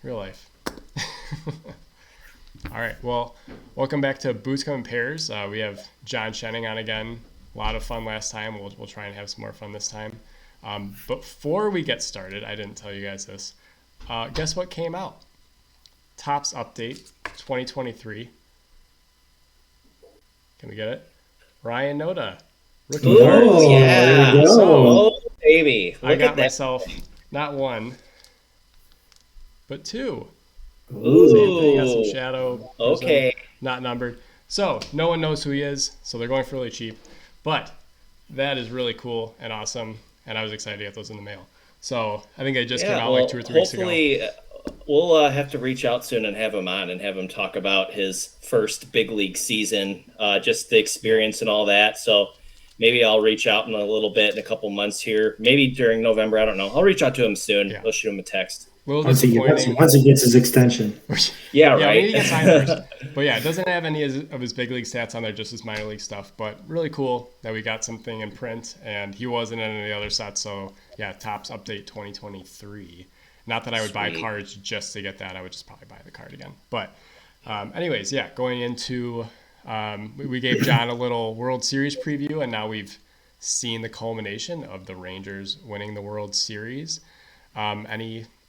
real life. All right. Well, welcome back to Boots Come in Pairs. We have John Schenning on again. A lot of fun last time. We'll try and have some more fun this time. But before we get started, I didn't tell you guys this. Guess what came out? Topps Update 2023. Can we get it? Ryan Noda. Rookie cards. Oh, yeah. There you go. Oh, baby. I got myself not one, but two. Ooh. Same thing. Got some shadow. Okay. Not numbered. So no one knows who he is. So they're going for really cheap. But that is really cool and awesome. And I was excited to get those in the mail. So I think they just came out like 2 or 3 weeks ago. Hopefully, we'll have to reach out soon and have him on and have him talk about his first big league season, just the experience and all that. So maybe I'll reach out in a little bit in a couple months here. Maybe during November. I don't know. I'll reach out to him soon. Yeah. We'll shoot him a text. Once he gets his extension. Yeah, right. right. We need to get signed first. But yeah, it doesn't have any of his big league stats on there, just his minor league stuff. But really cool that we got something in print, and he wasn't in any other sets. So yeah, Topps Update 2023. Not that I would buy cards just to get that. I would just probably buy the card again. But anyways, yeah, going into we gave John a little World Series preview, and now we've seen the culmination of the Rangers winning the World Series.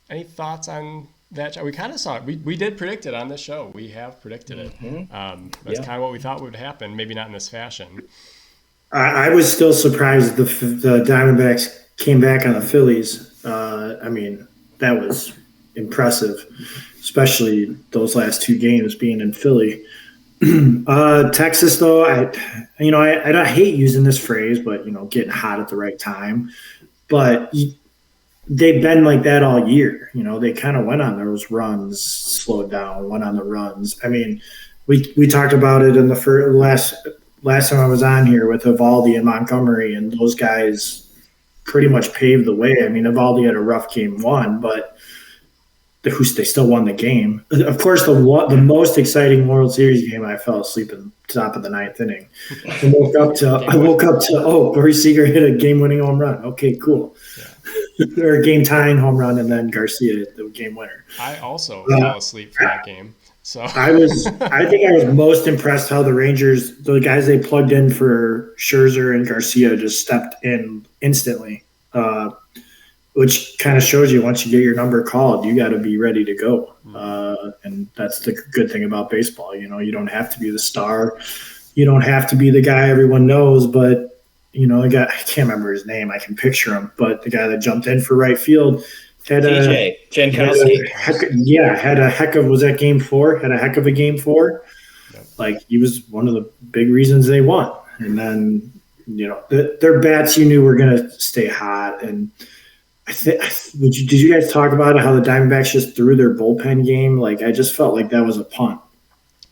Any thoughts on that? We kind of saw it. We did predict it on this show. We have predicted it. Mm-hmm. That's kind of what we thought would happen. Maybe not in this fashion. I was still surprised the Diamondbacks came back on the Phillies. I mean, that was impressive, especially those last 2 games being in Philly. Texas, though, I hate using this phrase, but getting hot at the right time. But they've been like that all year. They kind of went on those runs, slowed down, went on the runs. I mean, we talked about it in the last time I was on here with Evaldi and Montgomery, and those guys pretty much paved the way. I mean, Evaldi had a rough game 1, but they still won the game. Of course, the most exciting World Series game, I fell asleep in the top of the 9th inning. I woke up to Corey Seager hit a game-winning home run. Okay, cool. Yeah. Or a game-tying home run, and then Garcia hit the game winner. I also fell asleep for that game. So I think I was most impressed how the Rangers, the guys they plugged in for Scherzer and Garcia, just stepped in instantly, which kind of shows you once you get your number called, you got to be ready to go. And that's the good thing about baseball. You don't have to be the star. You don't have to be the guy everyone knows, but the guy, I can't remember his name. I can picture him, but the guy that jumped in for right field had John Schenning. Was that game 4? Had a heck of a game 4. Yep. Like, he was one of the big reasons they won. And then, their bats you knew were going to stay hot. And did you guys talk about how the Diamondbacks just threw their bullpen game? Like, I just felt like that was a punt.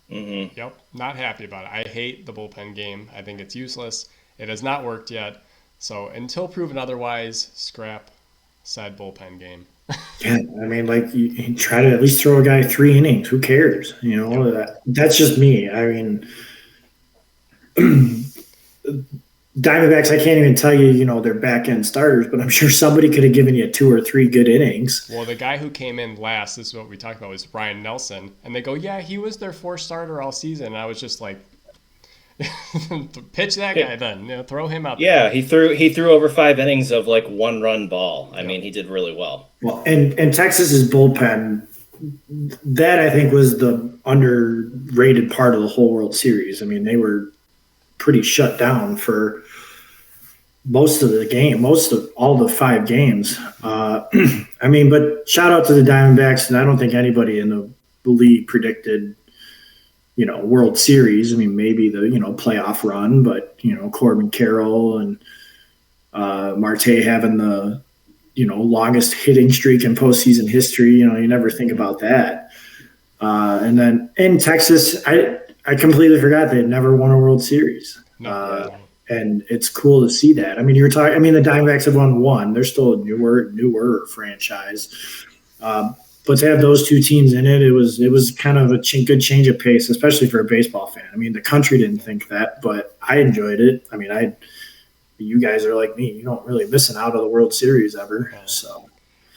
Mm-hmm. Yep. Not happy about it. I hate the bullpen game. I think it's useless. It has not worked yet. So until proven otherwise, scrap said bullpen game. Yeah, I mean, like, you try to at least throw a guy 3 innings. Who cares? That's just me. I mean, Diamondbacks, I can't even tell you, their back-end starters, but I'm sure somebody could have given you 2 or 3 good innings. Well, the guy who came in last, this is what we talked about, was Brian Nelson. And they go, yeah, he was their 4th starter all season. And I was just like, pitch that guy then. Throw him out Yeah, there. he threw over 5 innings of like 1-run ball. I mean, he did really well. Well, and Texas's bullpen, that I think was the underrated part of the whole World Series. I mean, they were pretty shut down for most of the game, most of all the 5 games. I mean, but shout out to the Diamondbacks, and I don't think anybody in the league predicted World Series. I mean, maybe the, playoff run, but, Corbin Carroll and Marte having the, longest hitting streak in postseason history. You never think about that. And then in Texas, I completely forgot they had never won a World Series. And it's cool to see that. I mean, the Diamondbacks have won 1. They're still a newer franchise. But to have those 2 teams in it, it was kind of a good change of pace, especially for a baseball fan. I mean, the country didn't think that, but I enjoyed it. I mean, you guys are like me. You don't really missing out of the World Series ever. So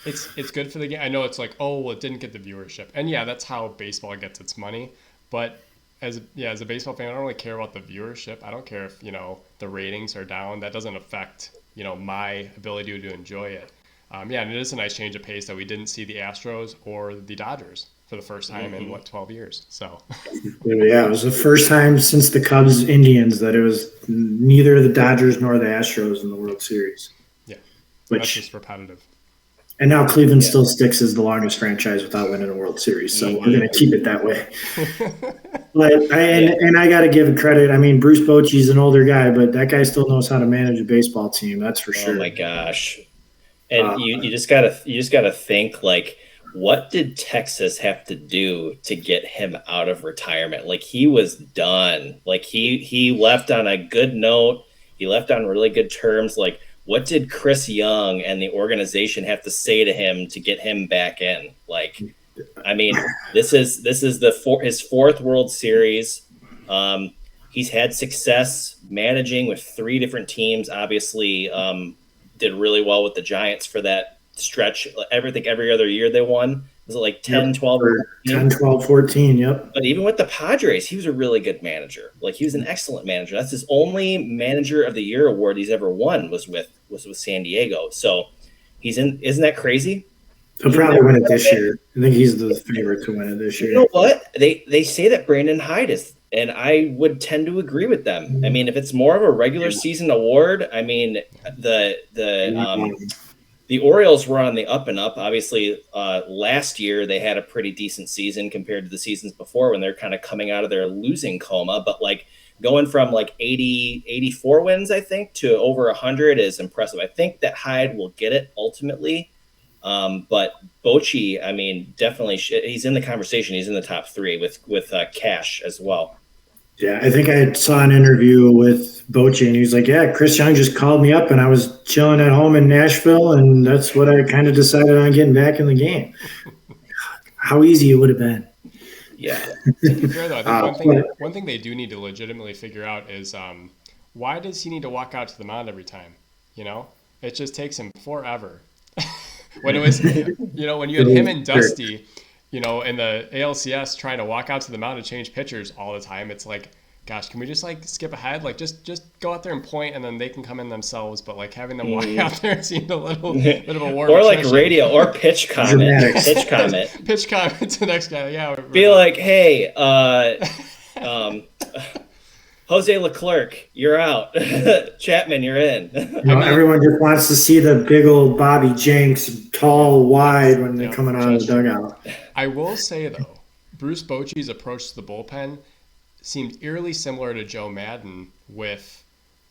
it's good for the game. I know it's like, oh, well, it didn't get the viewership, and yeah, that's how baseball gets its money. But as a baseball fan, I don't really care about the viewership. I don't care if the ratings are down. That doesn't affect my ability to enjoy it. Yeah, and it is a nice change of pace that we didn't see the Astros or the Dodgers for the first time in 12 years. So Yeah, it was the first time since the Cubs Indians that it was neither the Dodgers nor the Astros in the World Series. yeah, Which that's just repetitive. And now Cleveland still sticks as the longest franchise without winning a World Series, so we're going to keep it that way. But I got to give it credit. I mean, Bruce Bochy's an older guy, but that guy still knows how to manage a baseball team. That's for sure. Oh my gosh! And you just gotta think, like, what did Texas have to do to get him out of retirement? Like, he was done. Like, he left on a good note. He left on really good terms. Like, what did Chris Young and the organization have to say to him to get him back in? Like, I mean, this is his fourth World Series. He's had success managing with 3 different teams. Obviously, did really well with the Giants for that stretch. Every other year they won. Was it like 10, 12? 10, 12, 14, yep. But even with the Padres, he was a really good manager. Like, he was an excellent manager. That's his only Manager of the Year award he's ever won was with San Diego. So isn't that crazy? He'll probably win it this year. I think he's the favorite to win it this year. You know what? They say that Brandon Hyde is, and I would tend to agree with them. I mean, if it's more of a regular season award, I mean, the Orioles were on the up and up. Obviously, last year they had a pretty decent season compared to the seasons before when they're kind of coming out of their losing coma. But like going from like 84 wins, I think, to over 100 is impressive. I think that Hyde will get it ultimately. But Bochy, I mean, definitely he's in the conversation. He's in the top 3 with Cash as well. Yeah, I think I saw an interview with Bochy, and he was like, yeah, Chris Young just called me up, and I was chilling at home in Nashville, and that's what I kind of decided on getting back in the game. How easy it would have been. Yeah. To be fair, though, I think one thing they do need to legitimately figure out is why does he need to walk out to the mound every time? It just takes him forever. When it was, when you had him and Dusty, in the ALCS trying to walk out to the mound and change pitchers all the time, it's like, gosh, can we just like skip ahead? Like just go out there and point, and then they can come in themselves. But like having them walk out there seemed a little bit of a war. Or like radio or pitch comment. pitch comment to the next guy. Yeah. Be like, hey, Jose Leclerc, you're out. Chapman, you're in. Everyone just wants to see the big old Bobby Jenks, tall, wide, when they're coming out of the dugout. I will say, though, Bruce Bochy's approach to the bullpen seemed eerily similar to Joe Madden with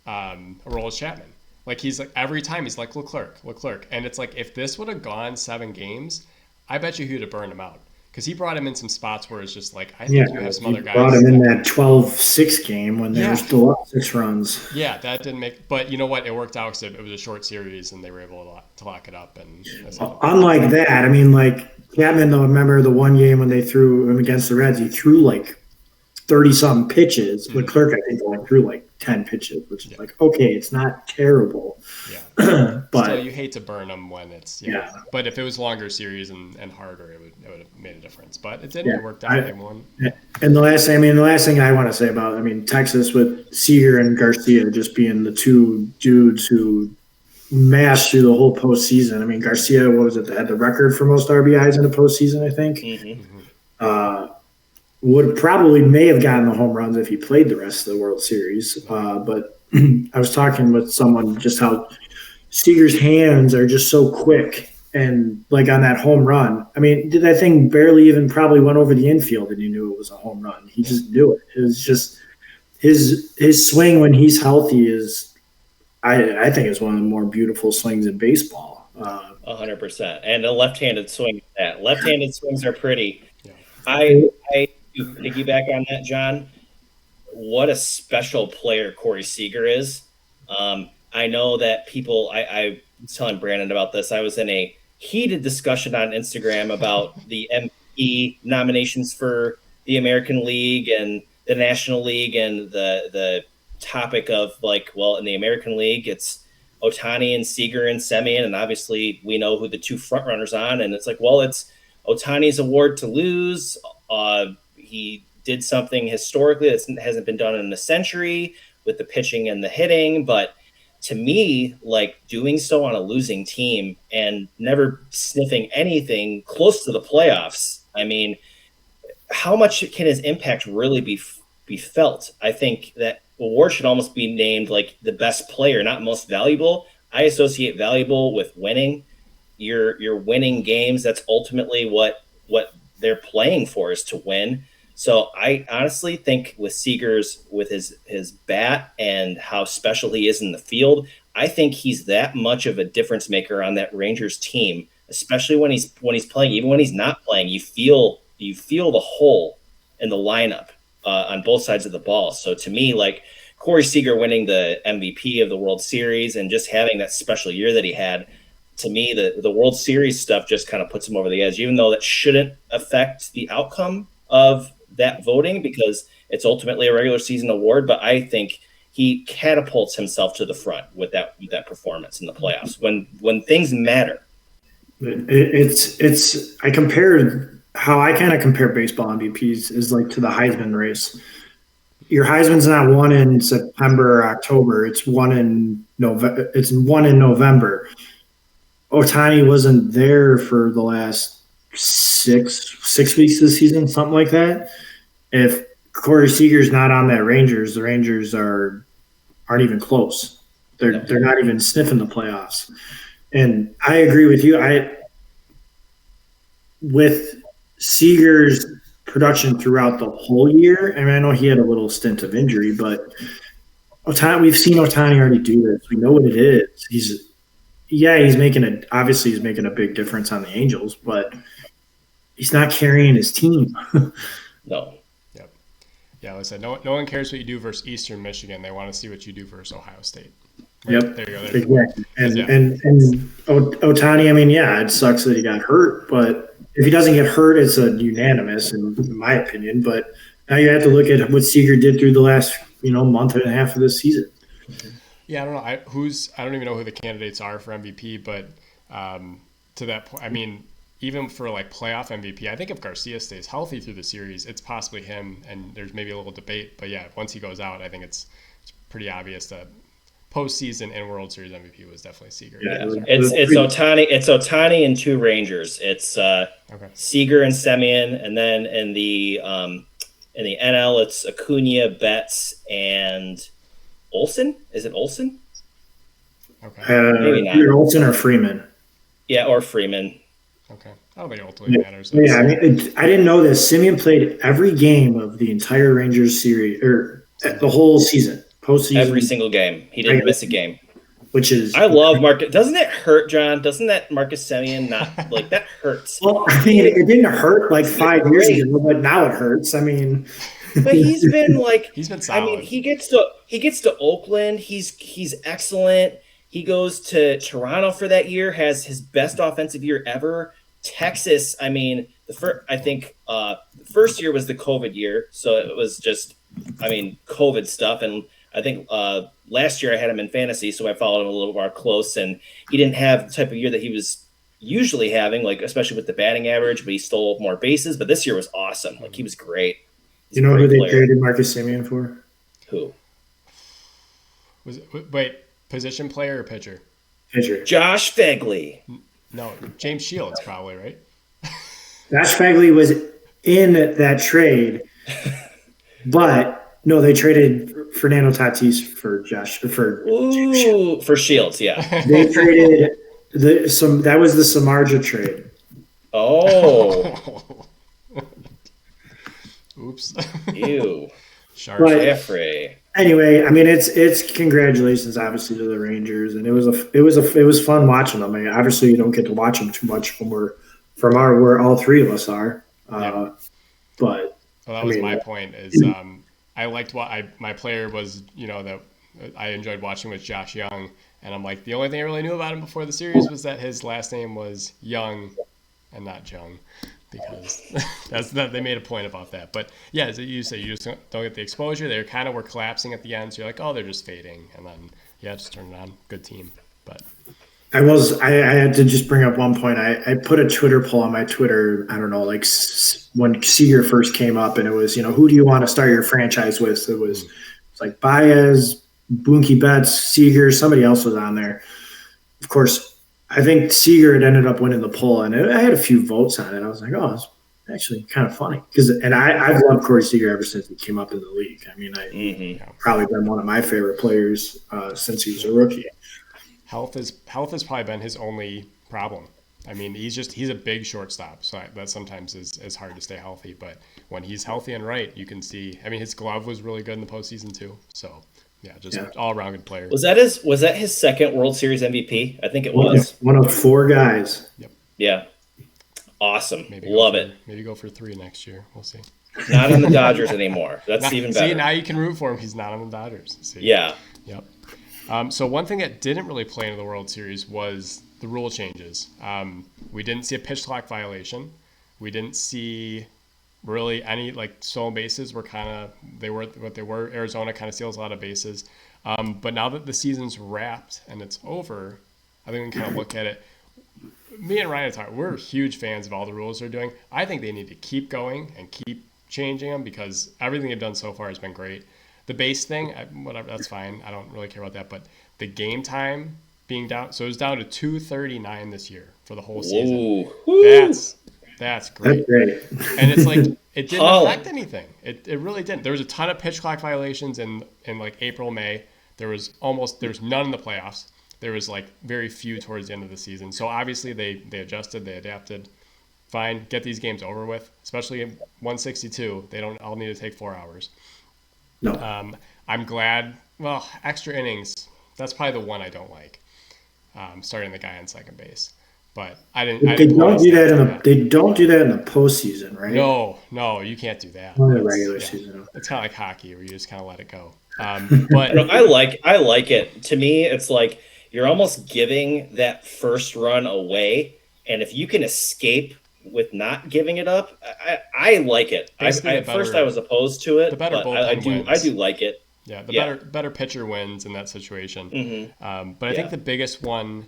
Aroldis Chapman. Like, he's like, every time he's like, Leclerc. And it's like, if this would have gone 7 games, I bet you he would have burned him out. Because he brought him in some spots where it's just like, I think you have some other guys. Brought him in that 12-6 game when they were still up 6 runs. Yeah, that didn't make – but you know what? It worked out because it was a short series and they were able to lock it up. And unlike that, I mean, like Chapman, though, remember the one game when they threw him against the Reds, he threw like 30-something pitches. Mm-hmm. Leclerc, I think, only threw like 10 pitches, which is like, okay, it's not terrible. Yeah. But still, you hate to burn them when it's But if it was longer series and harder, it would have made a difference. But it didn't. It worked out. They won. And the last thing I want to say about, Texas with Seager and Garcia just being the 2 dudes who mashed through the whole postseason. Garcia, what was it? They had the record for most RBIs in the postseason, I think. Mm-hmm. Would probably may have gotten the home runs if he played the rest of the World Series. But I was talking with someone just how Seager's hands are just so quick, and like on that home run, that thing barely even probably went over the infield and you knew it was a home run. He just knew it. It was just his swing when he's healthy is, I think, is one of the more beautiful swings in baseball. 100%. And a left-handed swing. Left-handed swings are pretty. Yeah. I piggyback on that, John. What a special player Corey Seager is. I know that people, I was telling Brandon about this. I was in a heated discussion on Instagram about the MVP nominations for the American League and the National League, and the topic of like, well, in the American League, it's, Ohtani and Seager and Semien, and obviously we know who the two front runners on, and it's like, well, it's Ohtani's award to lose. He did something historically that hasn't been done in a century with the pitching and the hitting, but to me, like doing so on a losing team and never sniffing anything close to the playoffs, I mean, how much can his impact really be felt? I think that award should almost be named like the best player, not most valuable. I associate valuable with winning. You're winning games. That's ultimately what they're playing for, is to win. So I honestly think with Seager's, with his bat and how special he is in the field, I think he's that much of a difference maker on that Rangers team, especially when he's playing. Even when he's not playing, you feel the hole in the lineup on both sides of the ball. So to me, like Corey Seager winning the MVP of the World Series and just having that special year that he had, to me, the World Series stuff just kind of puts him over the edge, even though that shouldn't affect the outcome of that voting because it's ultimately a regular season award. But I think he catapults himself to the front with that performance in the playoffs when things matter. It's I compared how I kind of compare baseball MVPs is like to the Heisman race. Your Heisman's not won in September or October. It's won in November. Ohtani wasn't there for the last six weeks this season, something like that. If Corey Seager's not on that Rangers, the Rangers aren't even close. They're not even sniffing the playoffs. And I agree with you. With Seager's production throughout the whole year, and I know he had a little stint of injury, but we've seen Ohtani already do this. We know what it is. He's making a big difference on the Angels, but he's not carrying his team. No. Yep. Yeah, like I said, no one cares what you do versus Eastern Michigan. They want to see what you do versus Ohio State. Right? Yep. There you go. Exactly. And Ohtani, I mean, yeah, it sucks that he got hurt, but if he doesn't get hurt, it's a unanimous, in my opinion. But now you have to look at what Seager did through the last, month and a half of this season. Yeah, I don't know. I don't even know who the candidates are for MVP, but to that point, I mean, even for like playoff MVP, I think if Garcia stays healthy through the series, it's possibly him, and there's maybe a little debate. But yeah, once he goes out, I think it's pretty obvious that postseason and World Series MVP was definitely Seager. Yeah. It's Ohtani. It's Ohtani and two Rangers. It's Seager and Semien, and then in the NL, it's Acuna, Betts, and Olsen. Is it Olsen? Okay. Maybe not. Either Olsen or Freeman. Yeah, or Freeman. Okay. I don't think it ultimately matters. Yeah, I didn't know this. Semien played every game of the entire Rangers series, or the whole season. Postseason, every single game. He didn't miss a game. Which is, I love Marcus. Doesn't it hurt, John? Doesn't that Marcus Semien not like that hurts? Well, I mean, it didn't hurt like 5 years ago, but now it hurts. I mean, but he's been solid. I mean, he gets to Oakland. He's excellent. He goes to Toronto for that year. Has his best offensive year ever. Texas. I mean, the first year was the COVID year, so it was just, COVID stuff. And I think last year I had him in fantasy, so I followed him a little more close, and he didn't have the type of year that he was usually having, like especially with the batting average, but he stole more bases. But this year was awesome. Like he was great. You know who they traded Marcus Semien for? Who? Position player or pitcher? Pitcher. Josh Begley. No, James Shields probably, right? Josh Begley was in that trade, but no, they traded Fernando Tatis for Shields. Yeah, they traded that was the Samardzija trade. Oh, oops. Ew. Sharp. Jeffrey. Anyway, I mean, it's congratulations, obviously, to the Rangers, and it was fun watching them. I mean, obviously, you don't get to watch them too much where all three of us are. Yeah. But that was my point. Is I liked my player was that I enjoyed watching was Josh Young, and I'm like the only thing I really knew about him before the series was that his last name was Young, and not Jung. Because they made a point about that. But yeah, as you say, you just don't get the exposure. They were collapsing at the end, so you're like, oh, they're just fading, and then just turn it on. Good team. But I had to just bring up one point. I put a Twitter poll on my Twitter. I don't know, like when Seager first came up, and it was, who do you want to start your franchise with? It was like Baez, Bunky Betts, Seager, somebody else was on there. Of course, I think Seager had ended up winning the poll, and I had a few votes on it. I was like, oh, it's actually kind of funny I've loved Corey Seager ever since he came up in the league. I mean, probably been one of my favorite players since he was a rookie. Health has probably been his only problem. I mean, he's a big shortstop, so that sometimes is hard to stay healthy. But when he's healthy and right, you can see. I mean, his glove was really good in the postseason too. So all around good player. Was that his second World Series MVP? I think it was one of 4 guys. Yep. Yeah. Awesome. Love it. Maybe go for 3 next year. We'll see. Not on the Dodgers anymore. That's even better. See, now you can root for him. He's not on the Dodgers. See? Yeah. Yep. So one thing that didn't really play into the World Series was the rule changes. We didn't see a pitch clock violation. We didn't see really any stolen bases they were what they were. Arizona kind of steals a lot of bases. But now that the season's wrapped and it's over, I think we can kind of look at it. Me and Ryan we're huge fans of all the rules they're doing. I think they need to keep going and keep changing them because everything they've done so far has been great. The base thing, whatever, that's fine. I don't really care about that. But the game time being down, so it was down to 2:39 this year for the whole season. Woo. That's great. That's great. And it's like it didn't affect anything. It really didn't. There was a ton of pitch clock violations in like April, May. There was none in the playoffs. There was very few towards the end of the season. So obviously they adjusted, they adapted. Fine, get these games over with, especially in 162. They don't all need to take 4 hours. No. I'm glad. Well, extra innings. That's probably the one I don't like. Starting the guy on second base, but I didn't. They don't do that in the postseason, right? No, you can't do that. In the regular season. It's kind of like hockey, where you just kind of let it go. But I like it. To me, it's like you're almost giving that first run away, and if you can escape with not giving it up, I like it. At first I was opposed to it, but I do like it. Yeah, the better pitcher wins in that situation. Mm-hmm. But I think the biggest one,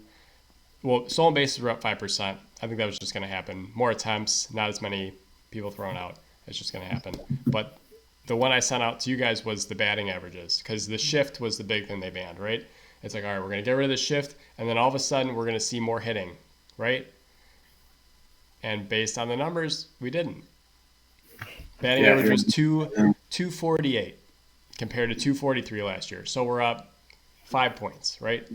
stolen bases were up 5%. I think that was just going to happen. More attempts, not as many people thrown out. It's just going to happen. But the one I sent out to you guys was the batting averages, because the shift was the big thing they banned, right? It's like, all right, we're going to get rid of the shift, and then all of a sudden we're going to see more hitting, right? And based on the numbers, we didn't. Batting average was 248 compared to 243 last year. So we're up 5 points, right?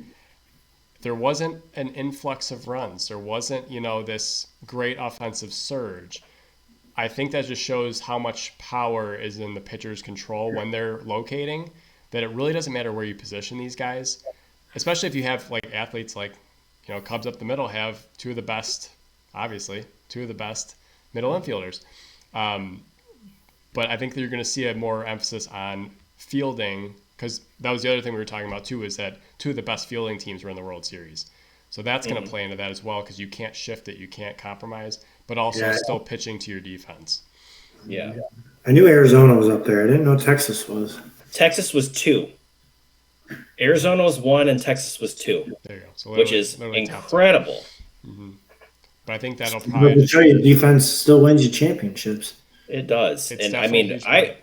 There wasn't an influx of runs. There wasn't, this great offensive surge. I think that just shows how much power is in the pitcher's control when they're locating, that it really doesn't matter where you position these guys, especially if you have athletes Cubs up the middle have two of the best middle infielders. But I think that you're going to see a more emphasis on fielding, because that was the other thing we were talking about too, is that two of the best fielding teams were in the World Series. So that's going to play into that as well, because you can't shift it, you can't compromise, but also still pitching to your defense. Yeah. I knew Arizona was up there. I didn't know Texas was. Texas was 2. Arizona was 1 and Texas was 2. There you go. So which is incredible. Mm-hmm. But I think that'll probably show you defense still wins you championships. It does. And I mean, I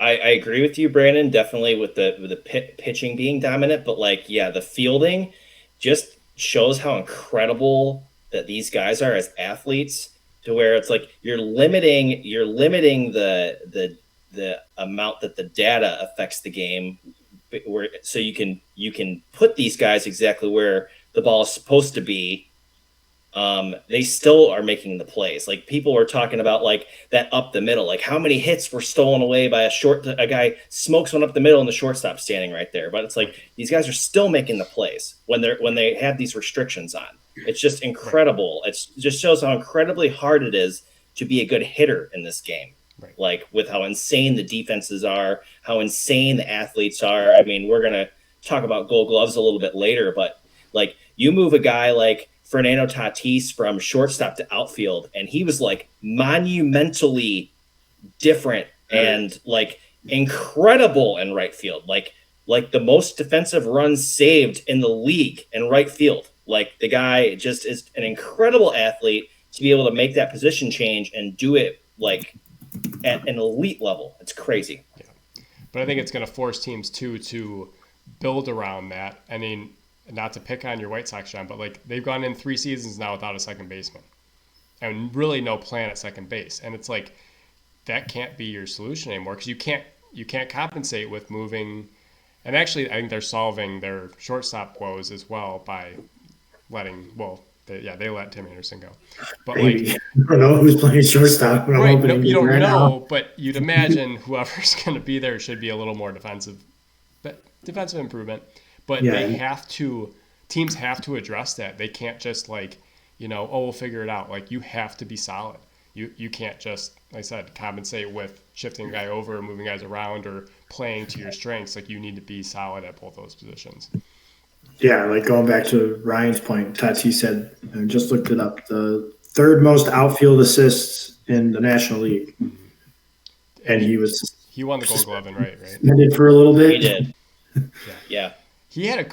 agree with you, Brandon, definitely with the pitching being dominant, but the fielding just shows how incredible that these guys are as athletes, to where it's like you're limiting the amount that the data affects the game, so you can put these guys exactly where the ball is supposed to be. They still are making the plays. People were talking about that up the middle, how many hits were stolen away by a guy smokes one up the middle and the shortstop standing right there. But it's these guys are still making the plays when they have these restrictions on. It's just incredible. It just shows how incredibly hard it is to be a good hitter in this game. Right. With how insane the defenses are, how insane the athletes are. I mean, we're gonna talk about Gold Gloves a little bit later, but you move a guy like Fernando Tatis from shortstop to outfield, and he was monumentally different and incredible in right field. like the most defensive runs saved in the league in right field. Like the guy just is an incredible athlete to be able to make that position change and do it like at an elite level. It's crazy. Yeah. But I think it's going to force teams too to build around that. I mean, not to pick on your White Sox, John, but like they've gone in 3 seasons now without a second baseman and really no plan at second base. And it's like that can't be your solution anymore because you can't compensate with moving. And actually, I think they're solving their shortstop woes as well by letting they let Tim Anderson go. But Maybe. I don't know who's playing shortstop. Right, no, you don't know, but you'd imagine whoever's going to be there should be a little more defensive improvement. But teams have to address that. They can't just we'll figure it out. Like you have to be solid. You can't just, like I said, compensate with shifting a guy over, moving guys around, or playing to your strengths. Like you need to be solid at both those positions. Yeah, like going back to Ryan's point, Tatsy said, I just looked it up, the 3rd most outfield assists in the National League. And he won the Gold Glove right? Suspended for a little bit. He did. Yeah. He had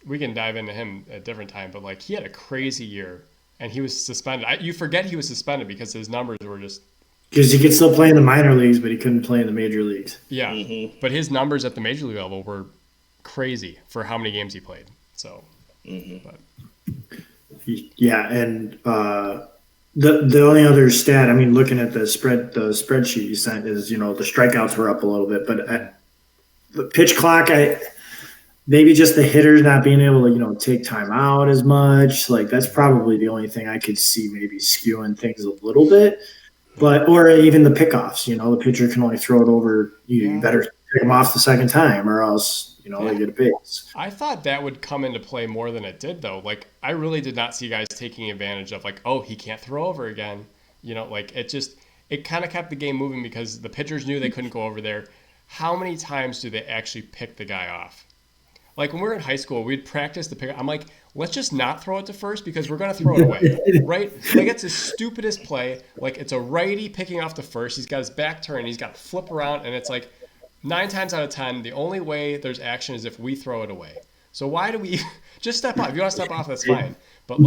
we can dive into him at a different time, but like he had a crazy year and he was suspended. You forget he was suspended because his numbers were just. Because he could still play in the minor leagues, but he couldn't play in the major leagues. Yeah. Mm-hmm. But his numbers at the major league level were crazy for how many games he played. So, yeah, and the only other stat, I mean, looking at the spreadsheet you sent is, the strikeouts were up a little bit, but the pitch clock, maybe just the hitters not being able to, take time out as much. Like that's probably the only thing I could see maybe skewing things a little bit. But or even the pickoffs, the pitcher can only throw it over. You better pick them off the second time, or else they get a base. I thought that would come into play more than it did, though. Like I really did not see guys taking advantage of he can't throw over again. It kind of kept the game moving because the pitchers knew they couldn't go over there. How many times do they actually pick the guy off? Like when we were in high school, we'd practice the pick. I'm like, let's just not throw it to first because we're going to throw it away, right? Like it's the stupidest play. Like it's a righty picking off the first. He's got his back turned. He's got to flip around. And it's like 9 times out of 10, the only way there's action is if we throw it away. So why do we just step off? If you want to step off, that's fine. But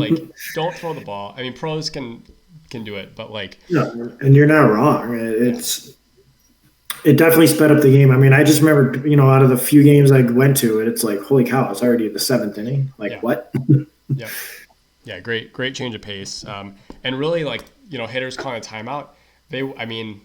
don't throw the ball. I mean, pros can do it, but No, and you're not wrong. It definitely sped up the game. I mean, I just remember, out of the few games I went to, it's like, holy cow, it's already in the 7th inning. What? Yep. Yeah, great change of pace. And really, hitters calling a timeout. Again,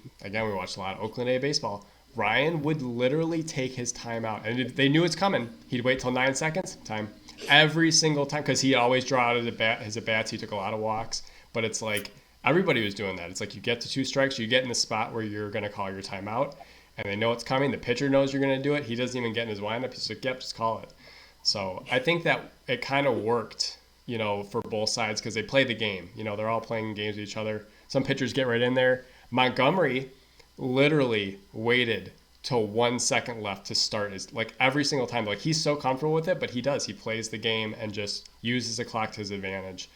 we watched a lot of Oakland A baseball. Ryan would literally take his timeout, and they knew it's coming. He'd wait till 9 seconds, time. Every single time, because he'd always draw out his at-bats. He took a lot of walks. But it's like, everybody was doing that. It's like you get to 2 strikes, you get in the spot where you're going to call your timeout, and they know it's coming. The pitcher knows you're going to do it. He doesn't even get in his windup. He's like, yep, just call it. So I think that it kind of worked, for both sides because they play the game. They're all playing games with each other. Some pitchers get right in there. Montgomery literally waited till 1 second left to start every single time. He's so comfortable with it, but he does. He plays the game and just uses the clock to his advantage.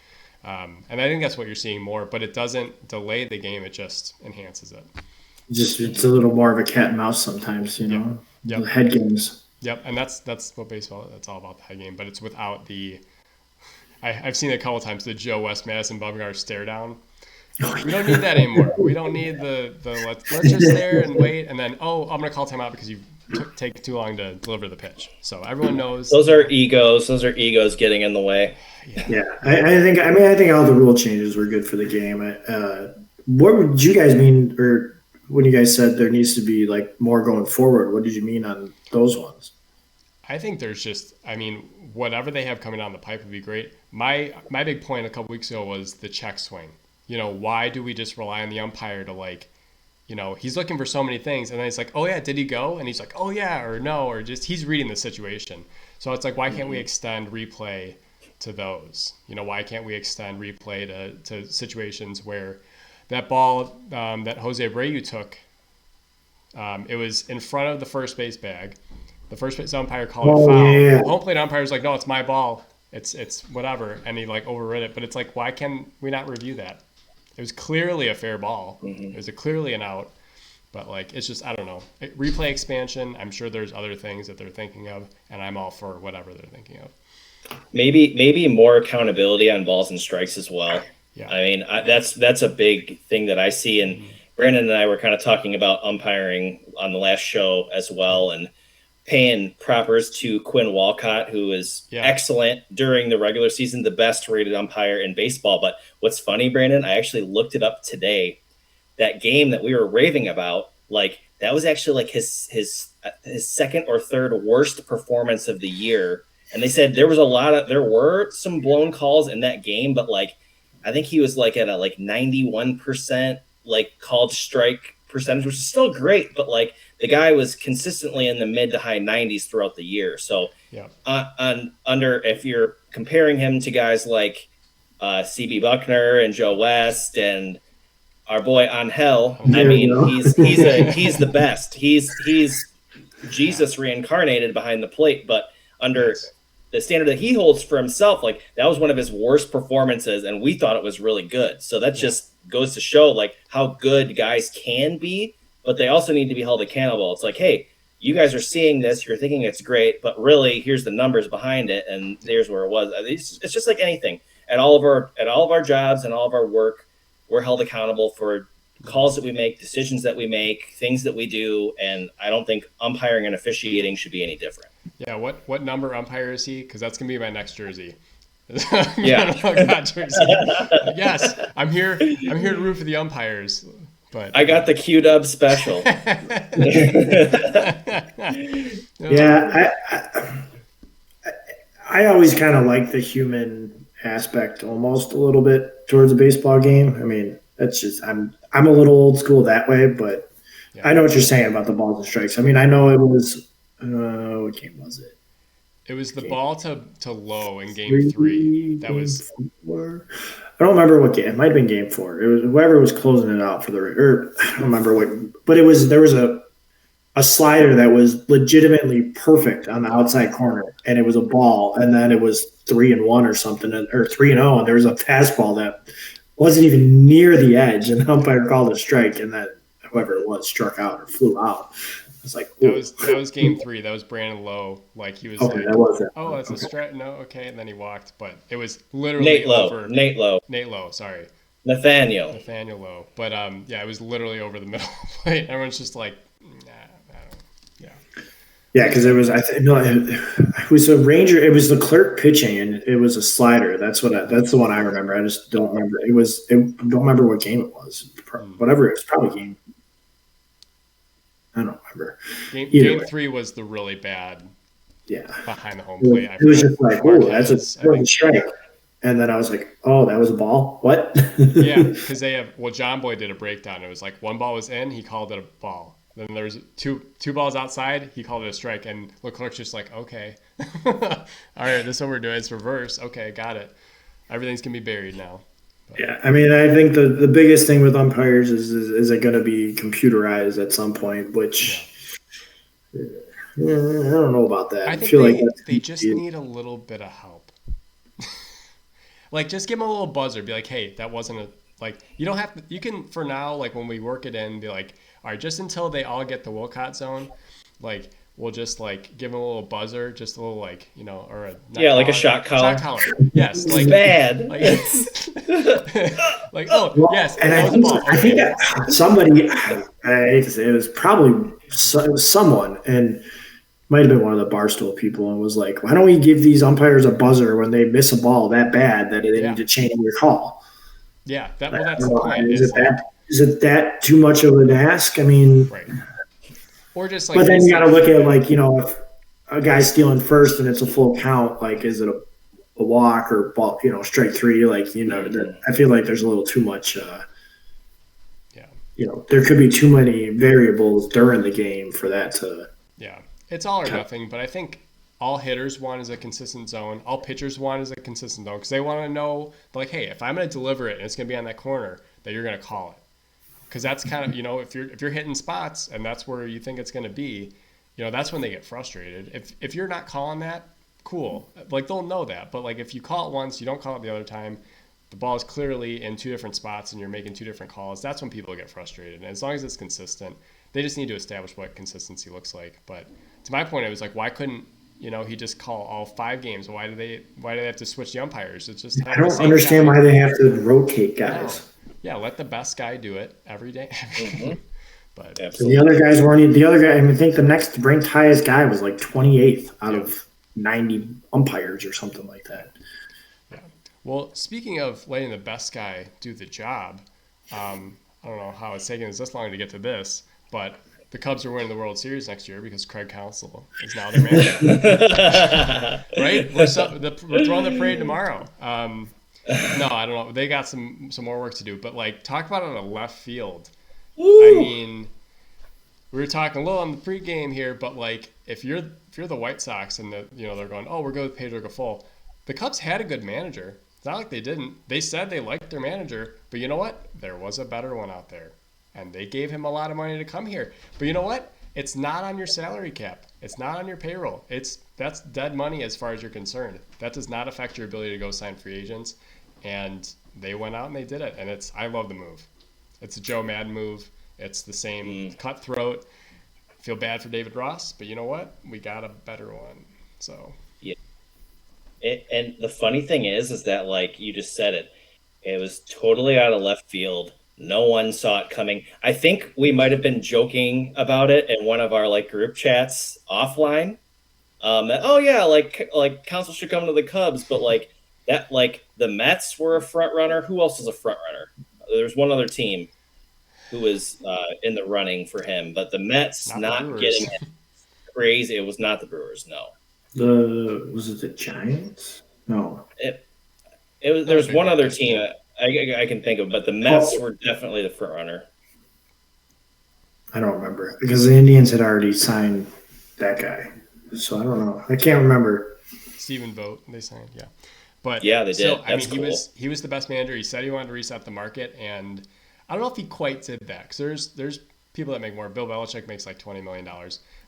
And I think that's what you're seeing more, but it doesn't delay the game. It just enhances it. It's a little more of a cat and mouse sometimes, Yep. The head games. Yep, and that's what baseball. That's all about the head game, but it's without the. I've seen it a couple of times. The Joe West, Madison Bumgarner stare down. We don't need that anymore. We don't need the let's just stare and wait, and then I'm gonna call timeout because you take too long to deliver the pitch. So everyone knows. Those are egos. Those are egos getting in the way. Yeah, I think all the rule changes were good for the game. What would you guys mean, or when you guys said there needs to be more going forward? What did you mean on those ones? I think there's just, whatever they have coming down the pipe would be great. My big point a couple weeks ago was the check swing. Why do we just rely on the umpire to he's looking for so many things, and then he's like, oh yeah, did he go? And he's like, oh yeah, or no, or just he's reading the situation. So it's like, why can't we extend replay to those? Why can't we extend replay to situations where that ball that Jose Abreu took, it was in front of the first base bag. The first base umpire called it foul. Yeah. Home plate umpire's like, no, it's my ball. It's whatever, and he overrid it. But it's like, why can we not review that? It was clearly a fair ball. Mm-hmm. It was clearly an out. But like, it's just, I don't know. Replay expansion, I'm sure there's other things that they're thinking of, and I'm all for whatever they're thinking of. Maybe more accountability on balls and strikes as well. Yeah. I mean, that's a big thing that I see. And Brandon and I were kind of talking about umpiring on the last show as well, and paying propers to Quinn Walcott, who is excellent during the regular season, the best rated umpire in baseball. But what's funny, Brandon, I actually looked it up today. That game that we were raving about, like that was actually like his second or third worst performance of the year. And they said there were some blown calls in that game, but like I think he was like at a like 91% like called strike percentage, which is still great, but like the guy was consistently in the mid to high 90s throughout the year. So if you're comparing him to guys like CB Buckner and Joe West and our boy Angel, I mean, he's the best. He's Jesus reincarnated behind the plate, but under the standard that he holds for himself, like that was one of his worst performances, and we thought it was really good. So that just goes to show like how good guys can be, but they also need to be held accountable. It's like, hey, you guys are seeing this, you're thinking it's great, but really here's the numbers behind it, and here's where it was. It's just like anything at all of our jobs and all of our work. We're held accountable for calls that we make, decisions that we make, things that we do, and I don't think umpiring and officiating should be any different. Yeah, what number umpire is he? Because that's gonna be my next jersey. Yeah. Jersey. Yes, I'm here to root for the umpires. But I got the Q-Dub special. Yeah, I always kind of like the human aspect almost a little bit towards a baseball game. I mean, that's just I'm a little old school that way, but I know what you're saying about the balls and strikes. I mean, I know it was what game was it? It was the ball to low in game 3. That was. I don't remember what game. It might have been game 4. It was whoever was closing it out for I don't remember what. But there was a slider that was legitimately perfect on the outside corner, and it was a ball, and then it was 3-1 or something, or 3-0, and there was a fastball that wasn't even near the edge, and the umpire called a strike, and that whoever it was struck out or flew out. It's like that was game 3. That was Brandon Lowe. Like he was okay, like, that was it. Oh, it's a strike. No, okay, and then he walked, but it was literally over. Nate Lowe. Sorry. Nathaniel Lowe. But it was literally over the middle of the plate. Everyone's just like, nah, I don't. Yeah, because it was a Ranger. It was the clerk pitching, and it was a slider. That's the one I remember. I just don't remember. Don't remember what game it was. Whatever, it was probably game. I don't remember. Game 3 was the really bad. Yeah. Behind the home plate. It was just like, oh, that's a strike. And then I was like, oh, that was a ball? What? Yeah, because John Boy did a breakdown. It was like one ball was in, he called it a ball. Then there's two balls outside, he called it a strike. And Leclerc's just like, okay. All right, this is what we're doing. It's reverse. Okay, got it. Everything's going to be buried now. But. Yeah, I mean, I think the biggest thing with umpires is it going to be computerized at some point, which I don't know about that. I think feel like they just need a little bit of help. Like, just give them a little buzzer. Be like, hey, that wasn't you don't have to, you can, for now, like, when we work it in, be like, all right, just until they all get the Wilcott zone, like, we'll just, like, give them a little buzzer, just a little, like, or a... like a shot collar. Shot collar, yes. Like, bad. Like, oh, well, yes, and I think somebody, I hate to say it was probably someone, and might have been one of the Barstool people, and was like, why don't we give these umpires a buzzer when they miss a ball that bad that they need to change your call? Yeah, that's the point. Is it that too much of an ask? I mean, right. Or just like, but then you got to look at if a guy's stealing first and it's a full count, like, is it a walk or ball? Strike 3? Like, I feel like there's a little too much. There could be too many variables during the game for that to. Yeah, it's all or nothing. But I think all hitters want is a consistent zone. All pitchers want is a consistent zone because they want to know, like, hey, if I'm going to deliver it and it's going to be on that corner, that you're going to call it. Because that's kind of, if you're hitting spots and that's where you think it's going to be, that's when they get frustrated. If you're not calling that, cool. Like, they'll know that. But, like, if you call it once, you don't call it the other time, the ball is clearly in two different spots and you're making two different calls, that's when people get frustrated. And as long as it's consistent, they just need to establish what consistency looks like. But to my point, it was like, why couldn't he just call all 5 games? Why do they have to switch the umpires? It's just I don't understand why they have to rotate guys. No. Yeah, let the best guy do it every day. But the other guys weren't. The other guy, I think the next ranked highest guy was like 28th out of 90 umpires or something like that. Yeah. Well, speaking of letting the best guy do the job, I don't know how it's taken us this long to get to this, but the Cubs are winning the World Series next year because Craig Counsell is now their manager. Right? We're throwing the parade tomorrow. No, I don't know. They got some more work to do. But, like, talk about it on a left field. Woo! I mean, we were talking a little on the pregame here, but, like, if you're the White Sox and they're going, we're good with Pedro Gaffol, the Cubs had a good manager. It's not like they didn't. They said they liked their manager, but you know what? There was a better one out there. And they gave him a lot of money to come here. But you know what? It's not on your salary cap. It's not on your payroll. That's dead money as far as you're concerned. That does not affect your ability to go sign free agents. And they went out and they did it. And I love the move. It's a Joe Madden move. It's the same cutthroat. Feel bad for David Ross, but you know what? We got a better one. So yeah. And the funny thing is that, like you just said it was totally out of left field. No one saw it coming. I think we might have been joking about it in one of our like group chats offline. Like Counsell should come to the Cubs, but like that, like the Mets were a front runner. Who else is a front runner? There's one other team who was in the running for him, but the Mets not getting it. Crazy. It was not the Brewers. No. Was it the Giants? No. It was. There's one other team. I can think of, but the Mets were definitely the front runner. I don't remember because the Indians had already signed that guy, so I don't know. I can't remember. Stephen Vogt, they signed, yeah, but yeah, they did. That's cool. He was the best manager. He said he wanted to reset the market, and I don't know if he quite did that because there's people that make more. Bill Belichick makes like $20 million.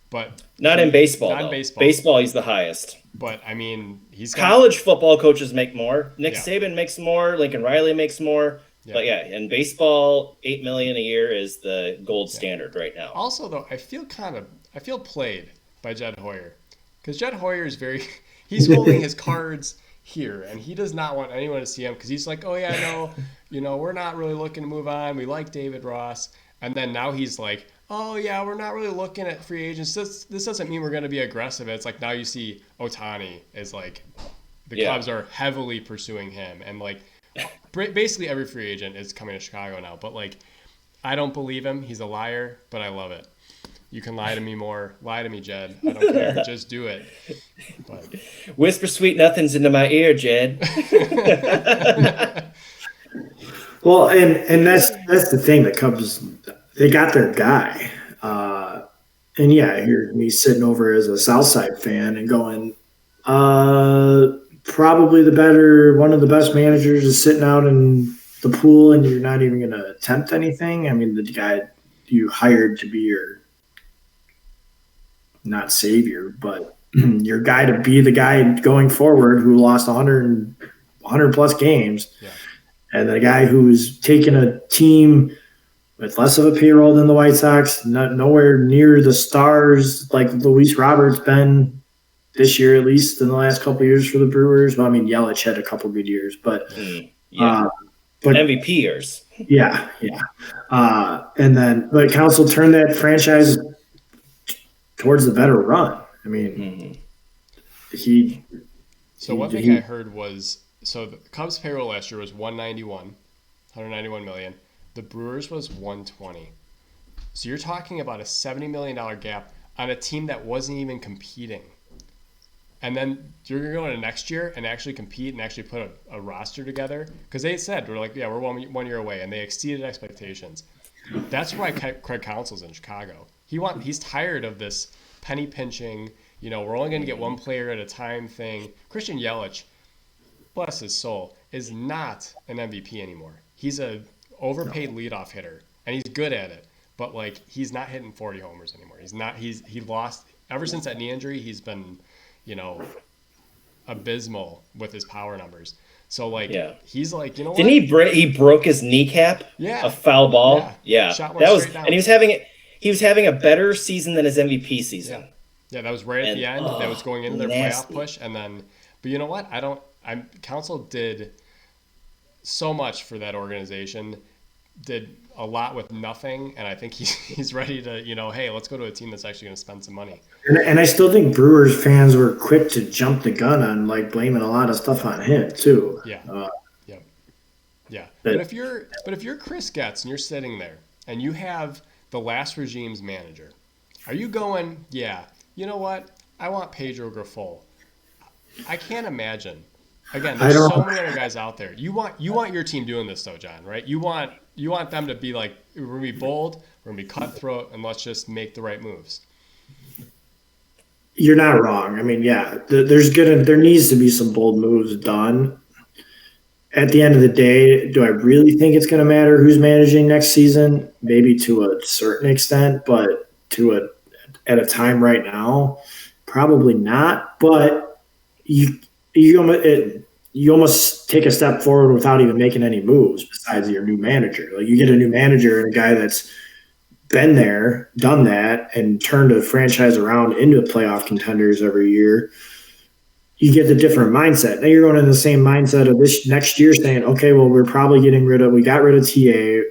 But not in baseball. Not in baseball. Baseball, he's the highest. But I mean, college football coaches make more. Nick Saban makes more. Lincoln Riley makes more. Yeah. But yeah, in baseball, $8 million a year is the gold standard right now. Also, though, I feel played by Jed Hoyer because Jed Hoyer is he's holding his cards here, and he does not want anyone to see him because he's like, oh yeah, no, we're not really looking to move on. We like David Ross, and then now he's like, oh, yeah, we're not really looking at free agents. This doesn't mean we're going to be aggressive. It's like now you see Ohtani is like the Cubs are heavily pursuing him. And, like, basically every free agent is coming to Chicago now. But, like, I don't believe him. He's a liar, but I love it. You can lie to me more. Lie to me, Jed. I don't care. Just do it. But. Whisper sweet nothings into my ear, Jed. Well, and that's the thing. The Cubs – they got their guy. And yeah, here me sitting over as a Southside fan and going, probably one of the best managers is sitting out in the pool and you're not even going to attempt anything. I mean, the guy you hired to be your, not savior, but your guy to be the guy going forward who lost 100 plus games. Yeah. And the guy who's taken a team with less of a payroll than the White Sox, nowhere near the stars like Luis Roberts been this year, at least in the last couple of years for the Brewers. Well, I mean, Yelich had a couple good years, but but MVP years. Yeah. But Counsell turned that franchise towards the better run. I mean, one thing I heard was the Cubs' payroll last year was $191 million. The Brewers was $120. So you're talking about a $70 million gap on a team that wasn't even competing. And then you're going to go into next year and actually compete and actually put a roster together. Because they said, we're like, yeah, we're one year away. And they exceeded expectations. That's why Craig Counsell's in Chicago. He's tired of this penny pinching, we're only going to get one player at a time thing. Christian Yelich, bless his soul, is not an MVP anymore. He's a overpaid leadoff hitter, and he's good at it. But like, he's not hitting 40 homers anymore. He lost ever since that knee injury. He's been, abysmal with his power numbers. So like Yeah. he's like, you know what? Didn't he broke his kneecap? Yeah. A foul ball. Yeah. Yeah. Shot one That was, straight down. and he was having a better season than his MVP season. Yeah. Yeah, that was right at And, the end. That was going into their nasty. playoff push, and then. But you know what? Counsell did so much for that organization. Did a lot with nothing, and I think he's ready to, hey, let's go to a team that's actually going to spend some money. And I still think Brewers fans were quick to jump the gun on like blaming a lot of stuff on him too. Yeah. Yep. Yeah. But But if you're Chris Getz and you're sitting there and you have the last regime's manager, are you going, yeah, you know what? I want Pedro Grifol. I can't imagine. Again, there's so many other guys out there. You want your team doing this though, John, right? You want them to be like, we're gonna be bold, we're gonna be cutthroat, and let's just make the right moves. You're not wrong. I mean, yeah, there needs to be some bold moves done. At the end of the day, do I really think it's going to matter who's managing next season? Maybe to a certain extent, but at a time right now, probably not. But you almost take a step forward without even making any moves besides your new manager. Like you get a new manager and a guy that's been there, done that, and turned a franchise around into playoff contenders every year. You get the different mindset. Now you're going in the same mindset of this next year saying, okay, well, we got rid of TA.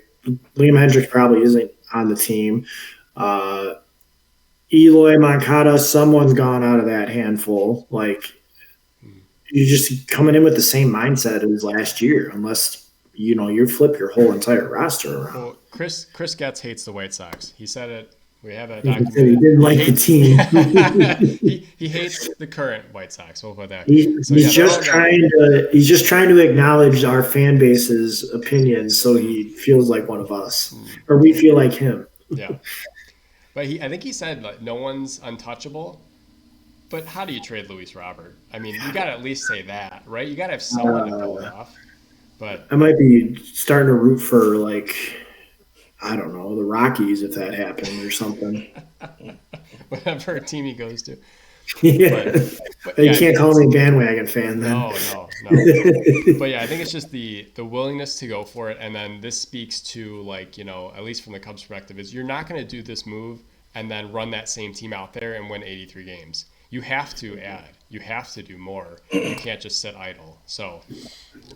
Liam Hendricks probably isn't on the team. Eloy Moncada, someone's gone out of that handful. Like you're just coming in with the same mindset as last year, unless you flip your whole entire roster around. Well, Chris Getz hates the White Sox. He said it. We have that He documented. didn't like the team. he hates the current White Sox. We'll put that. He's just trying to acknowledge our fan base's opinions, so he feels like one of us, or we feel like him. Yeah, but I think he said like no one's untouchable. But how do you trade Luis Robert? I mean, you got to at least say that, right? You got to have someone to pull it off. But I might be starting to root for I don't know, the Rockies if that happened or something. Whatever team he goes to. Yeah. But you can't call me a bandwagon fan then. No. But yeah, I think it's just the willingness to go for it. And then this speaks to at least from the Cubs perspective, is you're not going to do this move and then run that same team out there and win 83 games. You have to add. You have to do more. You can't just sit idle. So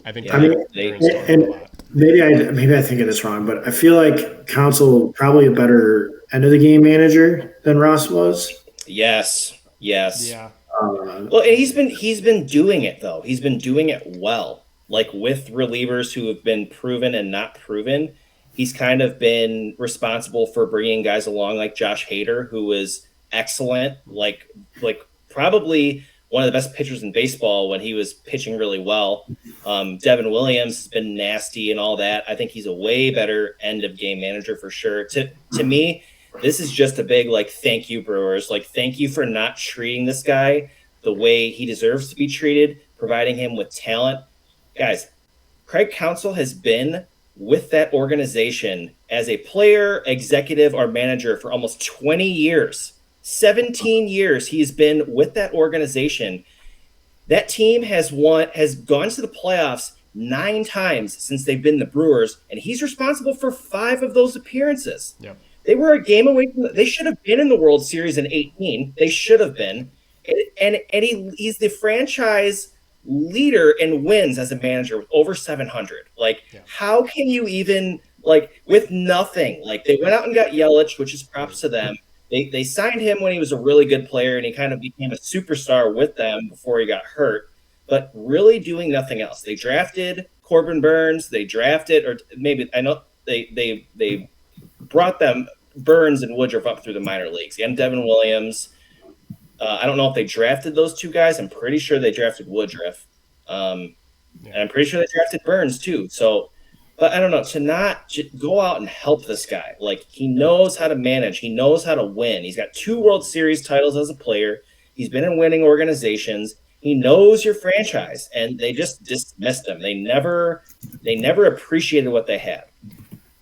I think they're in store for a lot. Maybe I think of this wrong, but I feel like Counsell probably a better end of the game manager than Ross was. Yes. Yeah. Well, and he's been doing it though. He's been doing it well, like with relievers who have been proven and not proven. He's kind of been responsible for bringing guys along like Josh Hader, who was excellent, like probably one of the best pitchers in baseball when he was pitching really well. Devin Williams has been nasty and all that. I think he's a way better end of game manager for sure. To me, this is just a big thank you, Brewers. Thank you for not treating this guy the way he deserves to be treated, providing him with talent. Guys, Craig Counsell has been with that organization as a player, executive, or manager for almost 20 years. 17 years he's been with that organization. That team has gone to the playoffs 9 times since they've been the Brewers, and he's responsible for 5 of those appearances. Yep. They were a game away from they should have been in the World Series in 18. They should have been. And he's the franchise leader in wins as a manager with over 700. How can you even with nothing? They went out and got Yelich, which is props to them. They signed him when he was a really good player, and he kind of became a superstar with them before he got hurt, but really doing nothing else. They drafted Corbin Burns. They drafted, or maybe I know they brought them Burns and Woodruff up through the minor leagues. And Devin Williams. I don't know if they drafted those 2 guys. I'm pretty sure they drafted Woodruff. And I'm pretty sure they drafted Burns too. So, but I don't know, to not go out and help this guy. He knows how to manage. He knows how to win. He's got 2 World Series titles as a player. He's been in winning organizations. He knows your franchise, and they just dismissed him. They never appreciated what they had.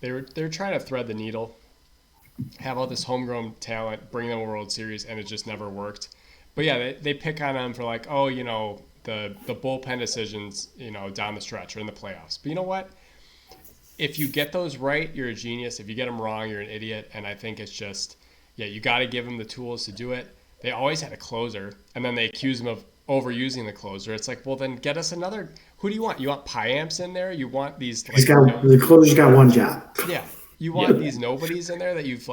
They were trying to thread the needle, have all this homegrown talent, bring them a World Series, and it just never worked. But yeah, they pick on him for the bullpen decisions, down the stretch or in the playoffs. But you know what? If you get those right, you're a genius. If you get them wrong, you're an idiot. And I think it's just, you got to give them the tools to do it. They always had a closer, and then they accuse him of overusing the closer. It's like, well, then get us another. Who do you want? You want Piamps in there? You want these? The closer's got one job. Yeah, you want these nobodies in there that you've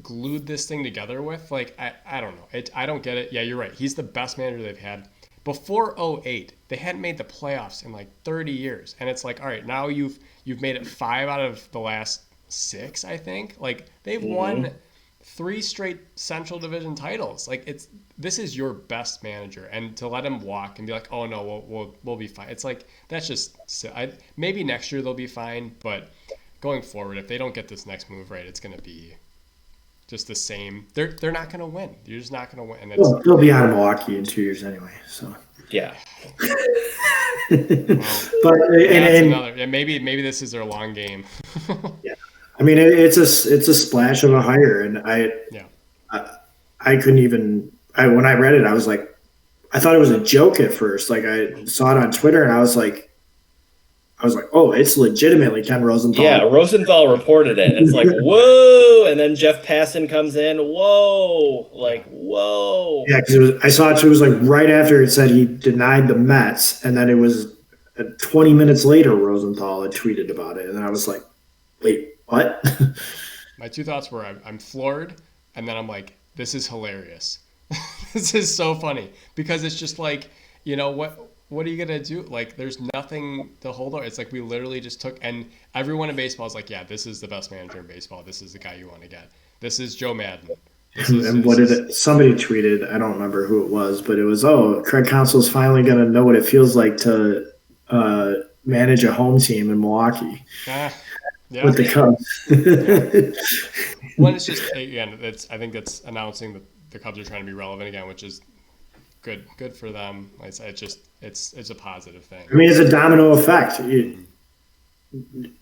glued this thing together with. I don't know. I don't get it. Yeah, you're right. He's the best manager they've had. Before 2008, they hadn't made the playoffs in 30 years, and it's like, all right, now you've made it 5 out of the last 6, I think. They've won 3 straight Central Division titles. This is your best manager, and to let him walk and be like, oh no, we'll be fine. It's like, that's just maybe next year they'll be fine, but going forward, if they don't get this next move right, it's going to be just the same. They're not going to win. You're just not going to win. And they'll be out of Milwaukee in 2 years anyway. So yeah. But maybe this is their long game. Yeah. I mean, it's a splash of a hire, and I couldn't even. When I read it, I was like, I thought it was a joke at first. I saw it on Twitter, and I was like, oh, it's legitimately Ken Rosenthal. Yeah, Rosenthal reported it. It's like, whoa, and then Jeff Passan comes in, whoa. Yeah, because I saw it. It was right after it said he denied the Mets, and then it was 20 minutes later Rosenthal had tweeted about it, and I was like, wait. What? My 2 thoughts were I'm floored, and then I'm like, this is hilarious. This is so funny because it's just what are you gonna do? There's nothing to hold on. It's we literally just took, and everyone in baseball is like, yeah, this is the best manager in baseball. This is the guy you want to get. This is Joe Madden. Somebody tweeted, I don't remember who it was, but it was, Craig Counsell's finally gonna know what it feels like to manage a home team in Milwaukee. With the Cubs. Well, it's just, again, I think that's announcing that the Cubs are trying to be relevant again, which is good for them. It's a positive thing. I mean, it's a domino effect.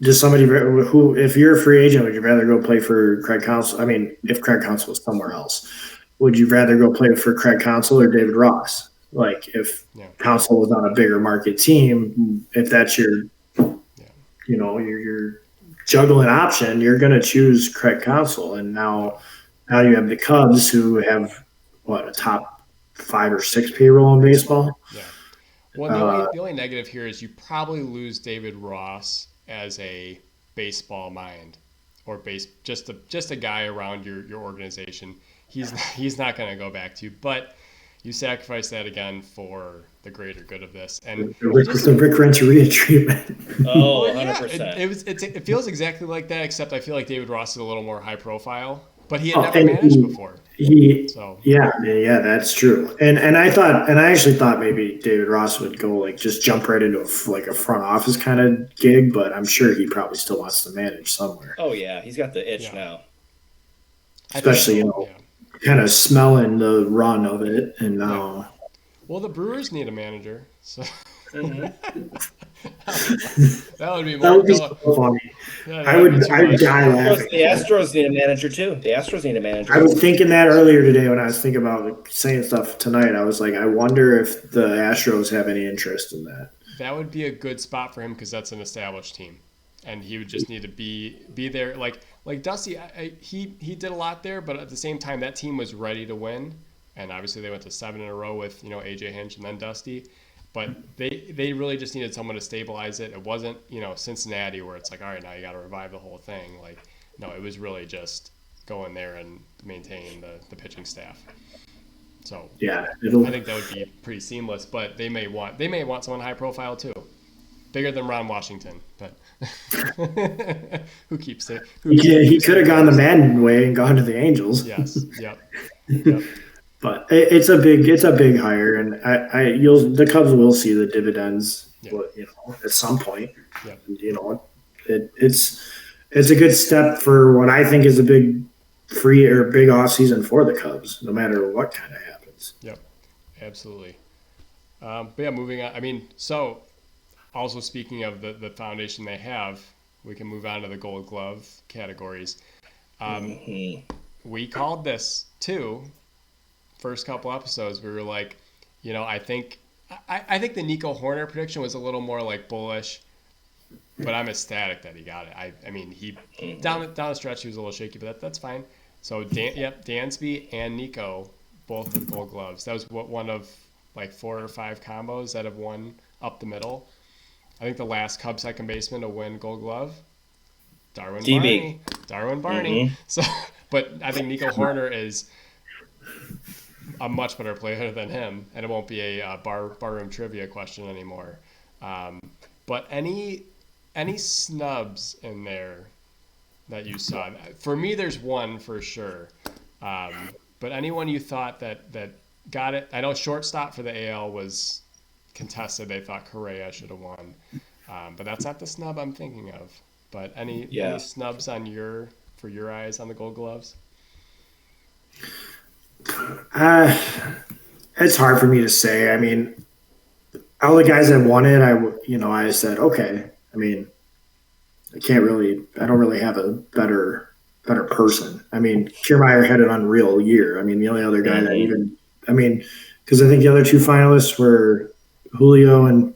Does somebody who, if you're a free agent, would you rather go play for Craig Counsell? I mean, if Craig Counsell was somewhere else, would you rather go play for Craig Counsell or David Ross? If Counsell was on a bigger market team, if that's your juggling option, you're going to choose Craig Counsell. And now you have the Cubs, who have a top 5 or 6 payroll in baseball. Yeah. Well, the only negative here is you probably lose David Ross as a baseball mind, or just a guy around your organization. He's not going to go back to you, but you sacrifice that again for the greater good of this. And the Rick Renteria treatment. Oh, 100%. It feels exactly like that, except I feel like David Ross is a little more high profile, but he had never managed before. Yeah, that's true. And I actually thought maybe David Ross would go just jump right into a front office kind of gig, but I'm sure he probably still wants to manage somewhere. Oh yeah, he's got the itch now. Especially kind of smelling the run of it, and now. Yeah. Well, the Brewers need a manager, so that would be more. That would be so funny. Yeah, I would die laughing. The Astros need a manager too. I was thinking that earlier today when I was thinking about saying stuff tonight. I was like, I wonder if the Astros have any interest in that. That would be a good spot for him because that's an established team, and he would just need to be there. Like Dusty, he did a lot there, but at the same time, that team was ready to win. And obviously they went to 7 in a row with, AJ Hinch and then Dusty. But they really just needed someone to stabilize it. It wasn't, Cincinnati where it's like, all right, now you got to revive the whole thing. No, it was really just go in there and maintain the pitching staff. So yeah, I think that would be pretty seamless. But they may want someone high profile too, bigger than Ron Washington. But who keeps it? He could have gone the Madden way and gone to the Angels. Yes. Yep. But it's a big hire, and the Cubs will see the dividends, at some point. Yep. It's a good step for what I think is a big big off season for the Cubs, no matter what kind of happens. Yep, absolutely. But yeah, moving on. I mean, so also speaking of the foundation they have, we can move on to the Gold Glove categories. We called this too. First couple episodes, we were like, I think I think the Nico Horner prediction was a little more like bullish, but I'm ecstatic that he got it. I mean, he down the stretch he was a little shaky, but that's fine. So Dansby and Nico both with Gold Gloves. That was one of like 4 or 5 combos that have won up the middle. I think the last Cubs second baseman to win Gold Glove, Darwin DB. Barney. So, but I think Nico Horner is a much better player than him, and it won't be a barroom trivia question anymore. But any snubs in there that you saw? For me, there's one for sure. But anyone you thought that got it? I know shortstop for the AL was contested. They thought Correa should have won, but that's not the snub I'm thinking of. But any snubs for your eyes on the Gold Gloves? It's hard for me to say. I mean, all the guys that won it, I said, okay. I mean, I don't really have a better person. I mean, Kiermaier had an unreal year. I mean, the only other guy because I think the other 2 finalists were Julio and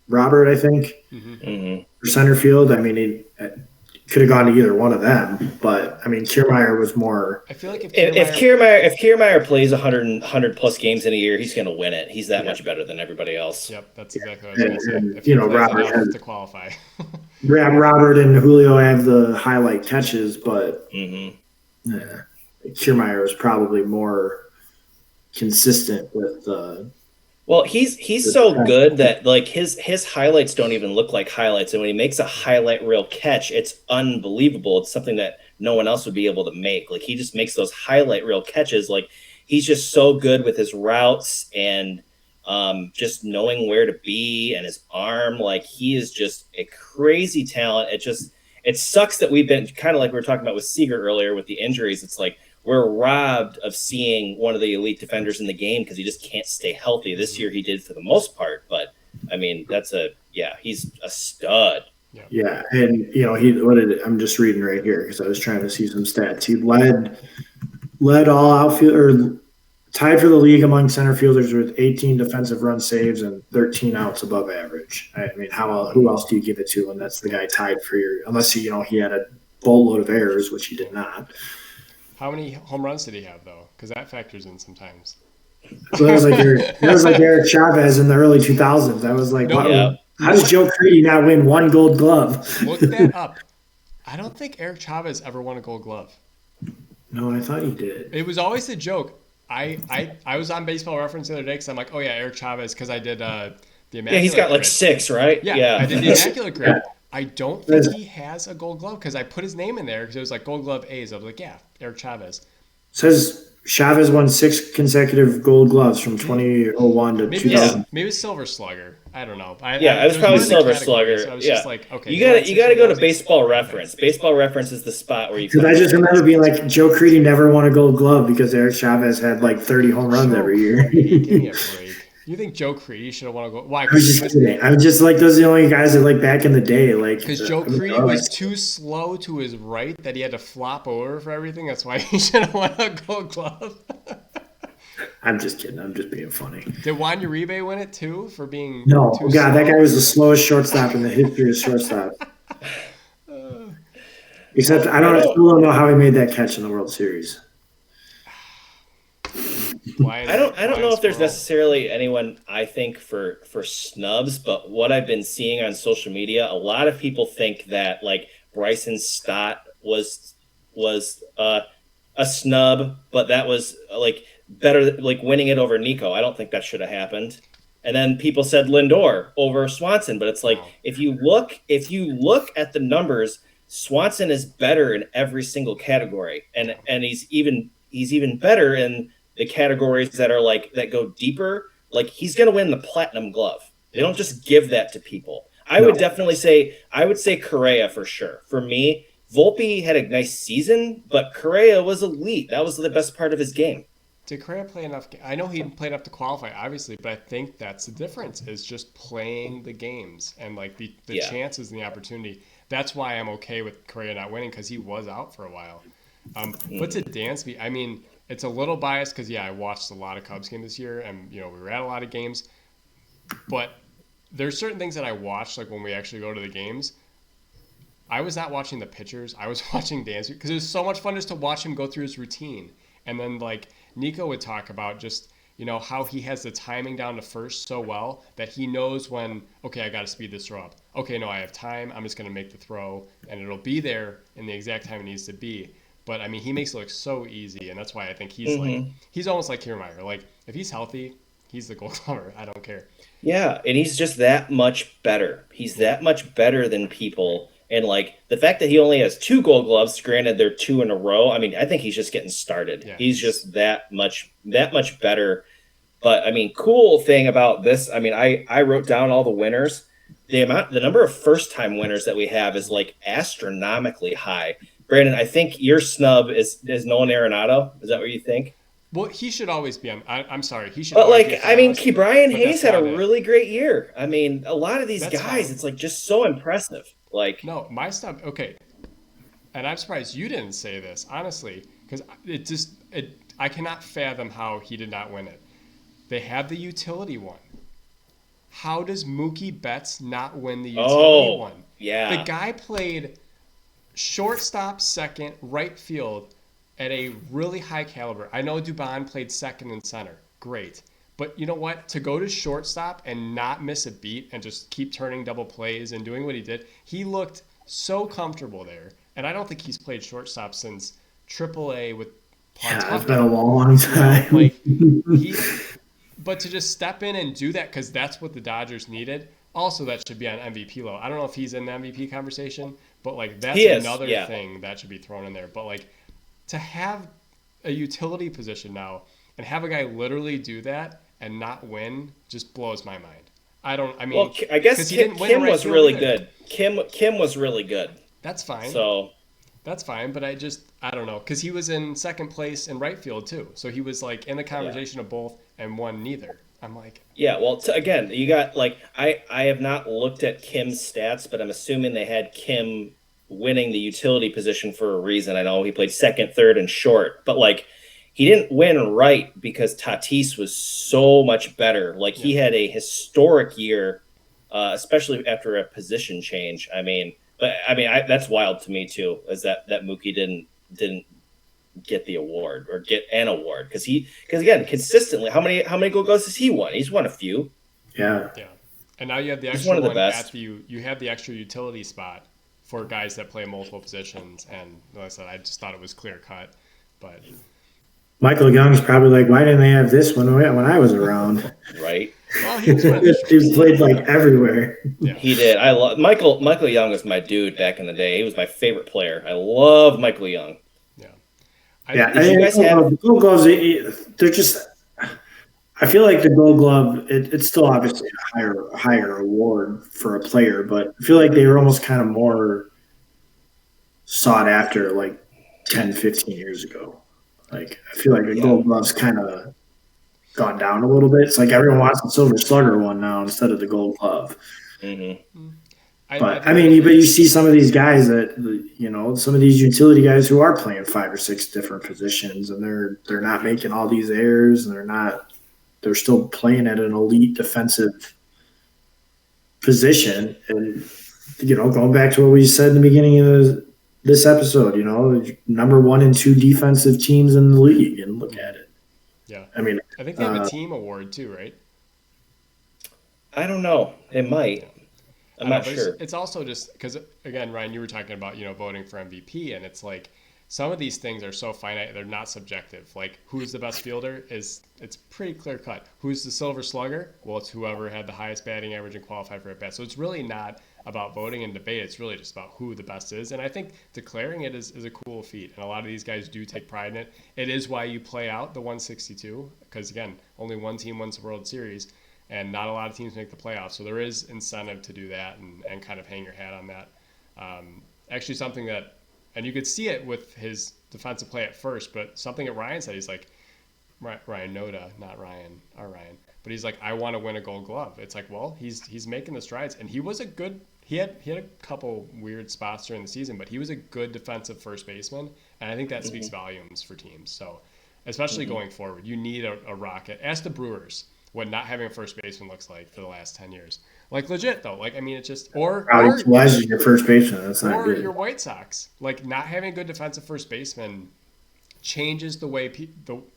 Robert, I think, for center field. I mean, he could have gone to either one of them, but I mean, Kiermaier was more. I feel like if Kiermaier plays 100 plus games in a year, he's going to win it. He's that much better than everybody else. Yep, that's exactly what I was going to say. If Robert has to qualify. Robert and Julio have the highlight catches, but Kiermaier was probably more consistent with the. Well, he's so good that like his highlights don't even look like highlights, and when he makes a highlight reel catch, it's unbelievable. It's something that no one else would be able to make. Like he just makes those highlight reel catches. Like he's just so good with his routes and just knowing where to be and his arm. Like he is just a crazy talent. It sucks that we've been kind of like we were talking about with Seager earlier with the injuries. It's like we're robbed of seeing one of the elite defenders in the game because he just can't stay healthy. This year he did for the most part, but I mean, he's a stud. Yeah. And I'm just reading right here because I was trying to see some stats. He led all outfield or tied for the league among center fielders with 18 defensive run saves and 13 outs above average. I mean, who else do you give it to? And that's the guy tied for unless he had a boatload of errors, which he did not. How many home runs did he have, though? Because that factors in sometimes. So that was like Eric Chavez in the early 2000s. I was like, how does Joe Creedy not win 1 Gold Glove? Look that up. I don't think Eric Chavez ever won a Gold Glove. No, I thought he did. It was always a joke. I was on Baseball Reference the other day because I'm like, oh, yeah, Eric Chavez, because I did the Immaculate he's got like Grid. 6, right? Yeah, I did the Immaculate Grid. I don't think he has a Gold Glove because I put his name in there because it was like Gold Glove A's. I was like, yeah, Eric Chavez. Says Chavez won 6 consecutive Gold Gloves from 2001 to 2000. Maybe it's Silver Slugger. I don't know. It was probably Silver Slugger. So I was just like, okay. You got to go to Baseball Reference. Baseball Reference is the spot where you. Because I just remember being like, Joe Creedy never won a Gold Glove because Eric Chavez had like 30 home runs every year. Give me a break. You think Joe Creedy should have won a Gold? Why? I'm just like those are the only guys that like back in the day, like because Joe Creedy was too slow to his right that he had to flop over for everything. That's why he should have won a Gold Glove. I'm just kidding. I'm just being funny. Did Juan Uribe win it too for being? No, too God, slow? that guy was the slowest shortstop in the history of shortstop. Except I still don't know how he made that catch in the World Series. I don't know if there's necessarily anyone I think for snubs, but what I've been seeing on social media, a lot of people think that like Bryson Stott was a snub, but that was like better, like winning it over Nico. I don't think that should have happened. And then people said Lindor over Swanson, but it's like if you look at the numbers, Swanson is better in every single category, and he's even better in the categories that are like that go deeper. Like he's going to win the Platinum Glove. They don't just give that to people. I would say Correa for sure. For me, Volpe had a nice season, but Correa was elite. That was the best part of his game. Did Correa play enough? I know he played enough to qualify, obviously, but I think that's the difference is just playing the games and like the chances and the opportunity. That's why I'm okay with Correa not winning because he was out for a while. But to Dansby, I mean, it's a little biased because, I watched a lot of Cubs games this year and, we were at a lot of games. But there's certain things that I watch, like when we actually go to the games. I was not watching the pitchers. I was watching Dan's because it was so much fun just to watch him go through his routine. And then like Nico would talk about just, how he has the timing down to first so well that he knows when, okay, I got to speed this throw up. Okay, no, I have time. I'm just going to make the throw and it'll be there in the exact time it needs to be. But I mean, he makes it look so easy. And that's why I think he's almost like Kiermaier. Like if he's healthy, he's the Gold Glover. I don't care. Yeah, and he's just that much better. He's that much better than people. And like the fact that he only has 2 Gold Gloves, granted they're 2 in a row. I mean, I think he's just getting started. Yeah, he's just that much better. But I mean, cool thing about this, I mean, I wrote down all the winners. The number of first time winners that we have is like astronomically high. Brandon, I think your snub is Nolan Arenado. Is that what you think? Well, he should always be on. I'm sorry, he should. But always be like, a I mean, finalist, Brian but Hayes that's had a not it. really great year. I mean, a lot of these That's guys, fine. it's like just so impressive. Like, No, my stuff. Okay, and I'm surprised you didn't say this honestly, because I cannot fathom how he did not win it. They have the utility one. How does Mookie Betts not win the utility one? yeah. The guy played shortstop, second, right field at a really high caliber. I know Dubon played second and center. Great. But you know what? To go to shortstop and not miss a beat and just keep turning double plays and doing what he did, he looked so comfortable there. And I don't think he's played shortstop since AAA with Yeah, it's Pawtucket. been a long time. Like but to just step in and do that because that's what the Dodgers needed. Also, that should be on MVP level. I don't know if he's in the MVP conversation, but like that's another thing that should be thrown in there. But like to have a utility position now and have a guy literally do that and not win just blows my mind. I mean, Well, I guess Kim was really good. Kim was really good. That's fine. So that's fine, but I don't know, because he was in second place in right field too. So he was like in the conversation of both and won neither. I'm like, yeah, well, again, you got like I have not looked at Kim's stats, but I'm assuming they had Kim winning the utility position for a reason. I know he played second, third, and short, but like he didn't win right because Tatis was so much better. Like he had a historic year, especially after a position change. That's wild to me too, is that Mookie didn't get the award or get an award because again consistently how many Gold Gloves has he won? He's won a few. Yeah. And now you have the He's extra one of the one best. you have the extra utility spot for guys that play multiple positions, and like I said, I just thought it was clear cut. But Michael Young's probably like, why didn't they have this when I was around? Right. well, he was one of the He played like everywhere. Yeah. He did. I love Michael Young was my dude back in the day. He was my favorite player. I loved Michael Young. Yeah, Did you guys have the Gold Gloves? They're just. I feel like the Gold Glove. It's still obviously a higher award for a player, but I feel like they were almost kind of more sought after like 10, 15 years ago. Like I feel like the Gold Glove's kind of gone down a little bit. It's like everyone wants the Silver Slugger one now instead of the Gold Glove. Mm-hmm. But you see some of these guys that some of these utility guys who are playing 5 or 6 different positions, and they're not making all these errors, and they're still playing at an elite defensive position. And going back to what we said in the beginning of this episode, number 1 and 2 defensive teams in the league, and look at it. Yeah, I mean, I think they have a team award too, right? I don't know. It might. I'm not sure. It's also just because, again, Ryan, you were talking about, voting for MVP, and it's like some of these things are so finite, they're not subjective. Like, who's the best fielder it's pretty clear cut. Who's the Silver Slugger? Well, it's whoever had the highest batting average and qualified for at bat. So it's really not about voting and debate. It's really just about who the best is. And I think declaring it is a cool feat. And a lot of these guys do take pride in it. It is why you play out the 162, because, again, only one team wins the World Series. And not a lot of teams make the playoffs. So there is incentive to do that and kind of hang your hat on that. Actually, something that, and you could see it with his defensive play at first, but something that Ryan said, he's like, Ryan Noda, not Ryan, our Ryan, but he's like, I want to win a Gold Glove. It's like, well, he's making the strides. And he was he had a couple weird spots during the season, but he was a good defensive first baseman. And I think that speaks volumes for teams. So especially going forward, you need a rocket. Ask the Brewers. what not having a first baseman looks like for the last 10 years. Like legit though. Like I mean, it's just or Why is your first baseman? That's not good. Or your White Sox. Like not having a good defensive first baseman changes the way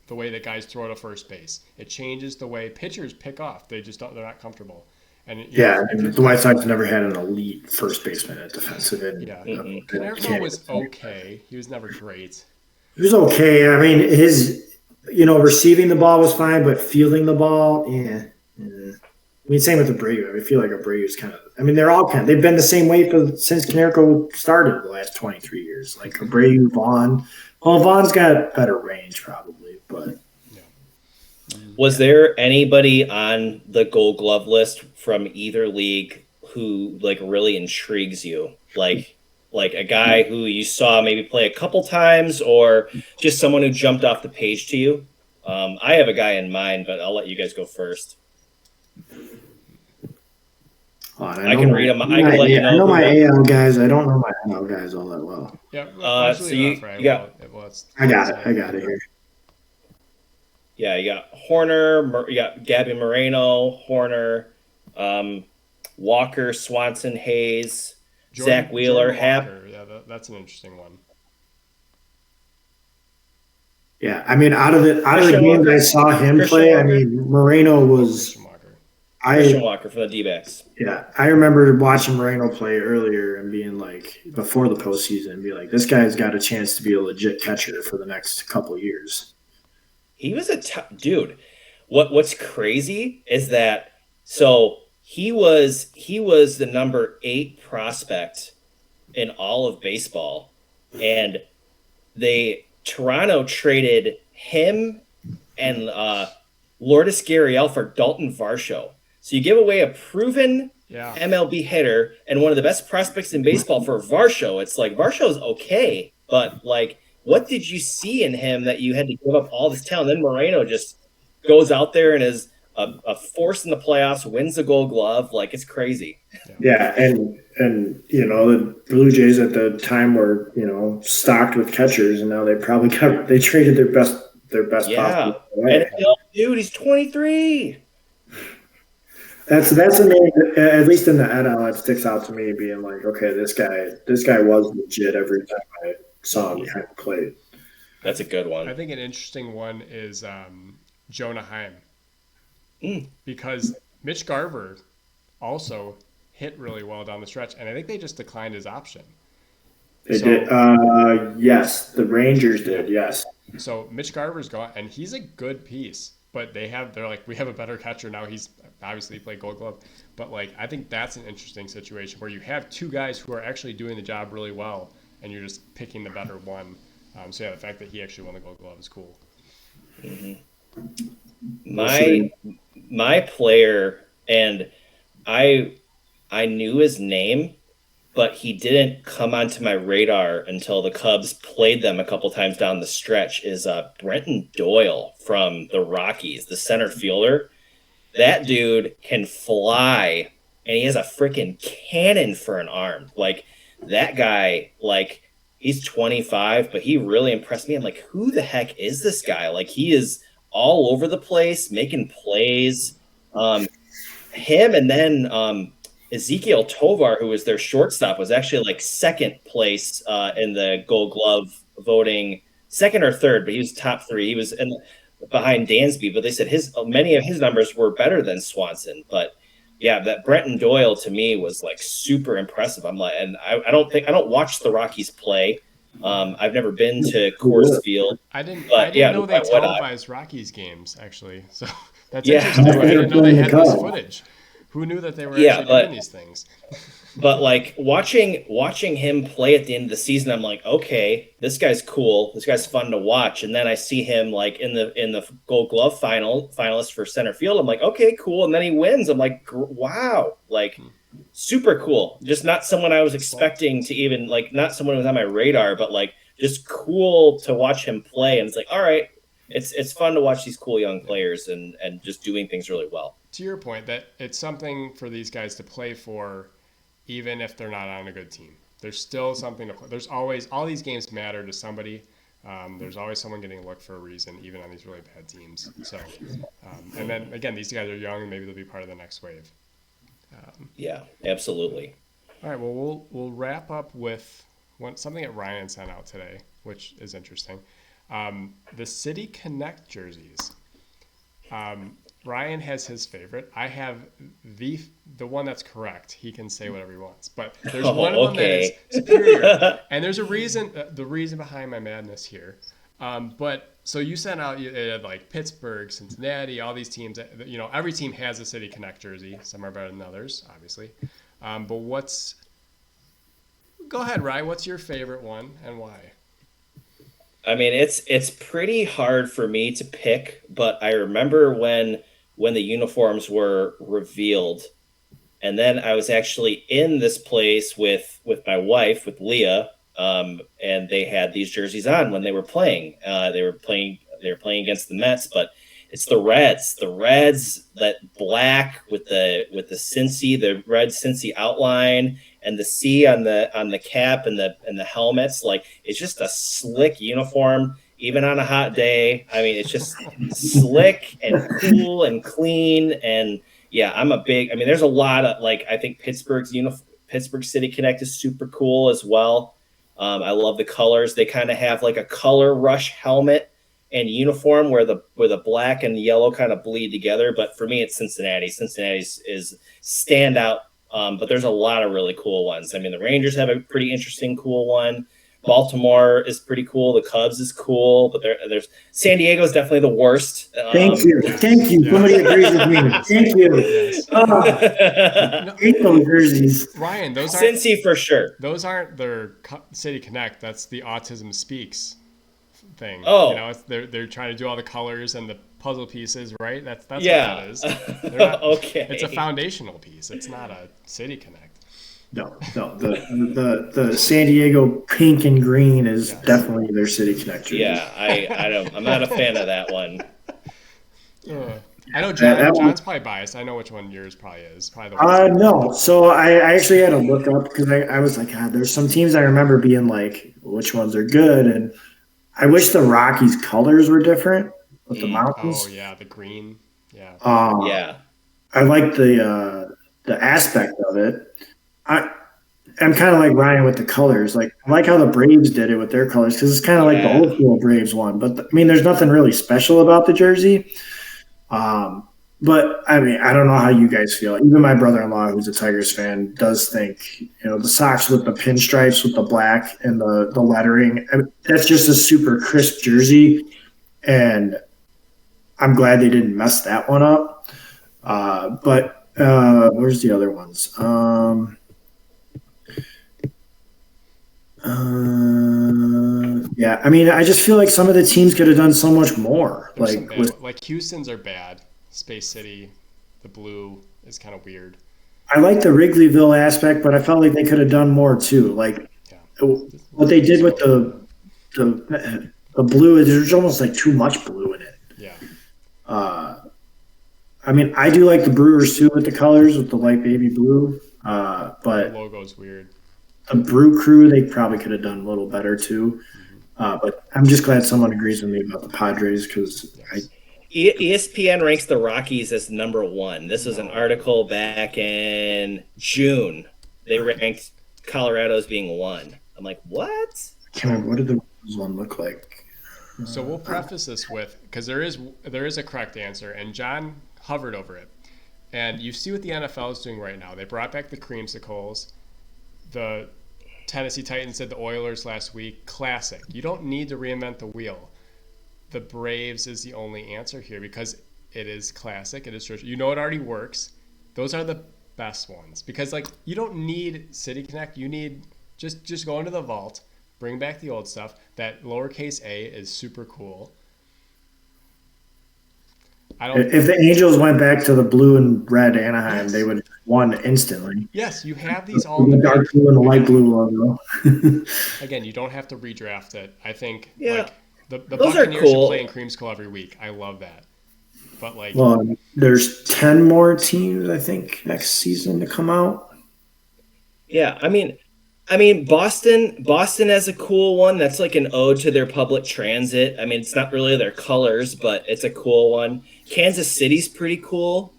the way that guys throw to first base. It changes the way pitchers pick off. They're not comfortable. And the White Sox never had an elite first baseman at defensive end. Yeah, Konerko was okay. He was never great. He was okay. I mean, his receiving the ball was fine, but fielding the ball, I mean, same with Abreu. I feel like Abreu's kind of. I mean, they're all kind of. They've been the same way since Konerko started the last 23 years. Like Abreu, Vaughn. Well, Vaughn's got better range probably, but. Was there anybody on the Gold Glove list from either league who like really intrigues you? Like a guy who you saw maybe play a couple times, or just someone who jumped off the page to you? I have a guy in mind, but I'll let you guys go first. I can read them. I can let you know. I know my AL guys. I don't know my NL guys all that well. Yeah. So you got. I got it here. Yeah, you got Horner, you got Gabby Moreno, Horner, Walker, Swanson, Hayes, Zach Wheeler, Happ. Yeah, that's an interesting one. Yeah, I mean, out of the games I saw him play, I mean, Moreno was. Christian Walker for the D-backs. Yeah, I remember watching Moreno play earlier and being like, before the postseason, and be like, this guy's got a chance to be a legit catcher for the next couple of years. He was a dude. What's crazy is that he was the number 8 prospect in all of baseball, and Toronto traded him and Lourdes Gurriel for Dalton Varsho. So you give away a proven MLB hitter and one of the best prospects in baseball for Varsho. It's like Varsho's okay, but like. What did you see in him that you had to give up all this talent? Then Moreno just goes out there and is a force in the playoffs, wins the Gold Glove. Like, it's crazy. Yeah, and the Blue Jays at the time were stocked with catchers, and now they probably they traded their best possible. And dude, he's 23. That's a name that, at least in the NL, it sticks out to me, being like, okay, this guy was legit every time I saw him behind the plate. That's a good one. I think an interesting one is Jonah Heim. Because Mitch Garver also hit really well down the stretch, and I think they just declined his option. They did. Yes, the Rangers did. Yes. So Mitch Garver's gone, and he's a good piece. But they're like, we have a better catcher now. He's obviously played Gold Glove, but like I think that's an interesting situation where you have two guys who are actually doing the job really well, and you're just picking the better one. So yeah, the fact that he actually won the Gold Glove is cool. Mm-hmm. My player, and I knew his name, but he didn't come onto my radar until the Cubs played them a couple times down the stretch, is Brenton Doyle from the Rockies, the center fielder. That dude can fly, and he has a freaking cannon for an arm. Like, that guy, like, he's 25, but he really impressed me. I'm like, who the heck is this guy? Like, he is all over the place, making plays. Him and then Ezekiel Tovar, who was their shortstop, was actually like second place in the Gold Glove voting, second or third, but he was top 3. He was behind Dansby, but they said many of his numbers were better than Swanson. But yeah, that Brenton Doyle to me was like super impressive. I'm like, and I don't watch the Rockies play. I've never been to Coors Field. I didn't know they televised Rockies games actually. So that's interesting. I didn't know they had this footage. Who knew that they were actually doing these things? But like watching him play at the end of the season, I'm like, okay, this guy's cool. This guy's fun to watch. And then I see him like in the Gold Glove finalist for center field. I'm like, okay, cool. And then he wins. I'm like, wow, like super cool. Just not someone I was expecting to even like, not someone who was on my radar, but like just cool to watch him play. And it's like, all right, it's fun to watch these cool young players and just doing things really well. To your point, that it's something for these guys to play for, even if they're not on a good team. There's still something to play. There's always, all these games matter to somebody. There's always someone getting looked for a reason, even on these really bad teams. So, and then again, these guys are young, and maybe they'll be part of the next wave. Yeah, absolutely. All right. Well, we'll wrap up with something that Ryan sent out today, which is interesting. The City Connect jerseys. Ryan has his favorite. I have the one that's correct. He can say whatever he wants, but there's one of them that is superior, and there's a reason. The reason behind my madness here. But so you sent out, you had like Pittsburgh, Cincinnati, all these teams. Every team has a City Connect jersey. Some are better than others, obviously. But go ahead, Ryan. What's your favorite one and why? I mean, it's pretty hard for me to pick, but I remember when the uniforms were revealed, and then I was actually in this place with my wife, with Leah, and they had these jerseys on when they were playing. They were playing against the Mets, but it's the Reds. The Reds, that black with the Cincy, the red Cincy outline, and the C on the cap and the helmets. Like, it's just a slick uniform, even on a hot day. I mean, it's just slick and cool and clean. And yeah, I mean, there's a lot of, like, I think Pittsburgh City Connect is super cool as well. I love the colors. They kind of have like a color rush helmet and uniform where the black and the yellow kind of bleed together. But for me, it's Cincinnati. Cincinnati's is standout. But there's a lot of really cool ones. I mean, the Rangers have a pretty interesting, cool one. Baltimore is pretty cool. The Cubs is cool, but there's San Diego is definitely the worst. Thank you. Somebody agrees with me. Thank you. Hate those jerseys. Ryan, those aren't Cincy for sure. Those aren't their City Connect. That's the Autism Speaks thing. Oh, they're trying to do all the colors and the puzzle pieces, right? That's yeah. what that is. They're not, okay. It's a foundational piece. It's not a City Connect. No. The San Diego pink and green is definitely their City Connect jersey. Yeah, I'm not a fan of that one. I know John's probably biased. I know which one yours probably is. Probably the one. No. So I actually had to look up because I was like, God, there's some teams I remember being like, which ones are good, and I wish the Rockies colors were different with the mountains. Oh yeah, the green. Yeah. Yeah. I like the aspect of it. I'm kind of like Ryan with the colors. Like, I like how the Braves did it with their colors because it's kind of like the old school Braves one. But I mean, there's nothing really special about the jersey. But I mean, I don't know how you guys feel. Even my brother-in-law, who's a Tigers fan, does think the socks with the pinstripes with the black and the lettering. That's just a super crisp jersey, and I'm glad they didn't mess that one up. But where's the other ones? Yeah, I mean, I just feel like some of the teams could have done so much more. Like Houston's are bad. Space City, the blue is kind of weird. I like the Wrigleyville aspect, but I felt like they could have done more too. Like what they did with the blue is there's almost like too much blue in it. Yeah. I mean, I do like the Brewers too with the colors with the light baby blue. But the logo's weird. The Brew Crew, they probably could have done a little better too. But I'm just glad someone agrees with me about the Padres because ESPN ranks the Rockies as number 1. This was an article back in June. They ranked Colorado as being 1. I'm like, what? I can't remember. What did the Rockies one look like? So we'll preface this with, because there is a correct answer, and John hovered over it. And you see what the NFL is doing right now. They brought back the creamsicles. The Tennessee Titans did the Oilers last week. Classic. You don't need to reinvent the wheel. The Braves is the only answer here because it is classic. It is true. It already works. Those are the best ones because you don't need City Connect. You need just go into the vault, bring back the old stuff. That lowercase a is super cool. If the Angels went back to the blue and red Anaheim, they would have won instantly. Yes, you have these all in the dark blue and the light blue logo. Again, you don't have to redraft it. I think the those Buccaneers are cool. are playing creamsicle every week. I love that. But there's 10 more teams I think next season to come out. Yeah, I mean, I mean, Boston has a cool one. That's like an ode to their public transit. I mean, it's not really their colors, but it's a cool one. Kansas City's pretty cool.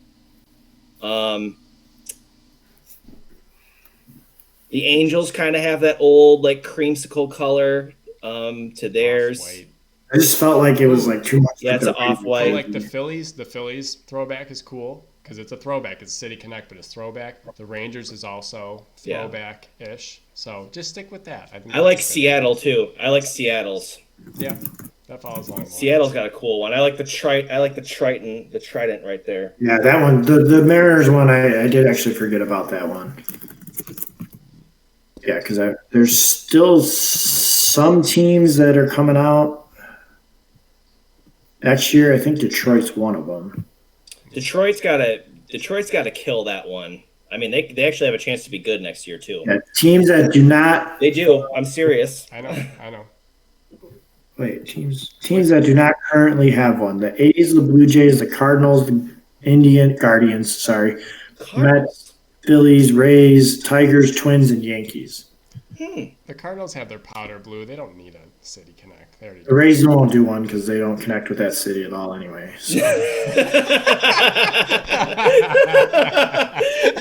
The Angels kind of have that old like creamsicle color to theirs. Off-white. I just felt like it was like too much. Yeah, it's an off-white. So like the Phillies throwback is cool because it's a throwback. It's City Connect, but it's throwback. The Rangers is also throwback-ish. So just stick with that. I like Seattle too. I like Seattle's. Yeah, that follows along. Seattle's got a cool one. I like the trident right there. Yeah, that one. The Mariners one, I did actually forget about that one. Yeah, because there's still some teams that are coming out next year. I think Detroit's one of them. Detroit's got to kill that one. I mean, they actually have a chance to be good next year too. Yeah, teams that do not. They do. I'm serious. I know. Wait, teams that do not currently have one: the A's, the Blue Jays, the Cardinals, the Guardians. Sorry, Mets, Phillies, Rays, Tigers, Twins, and Yankees. The Cardinals have their powder blue. They don't need a City Connect. They already The Rays won't do one because they don't connect with that city at all anyway. So.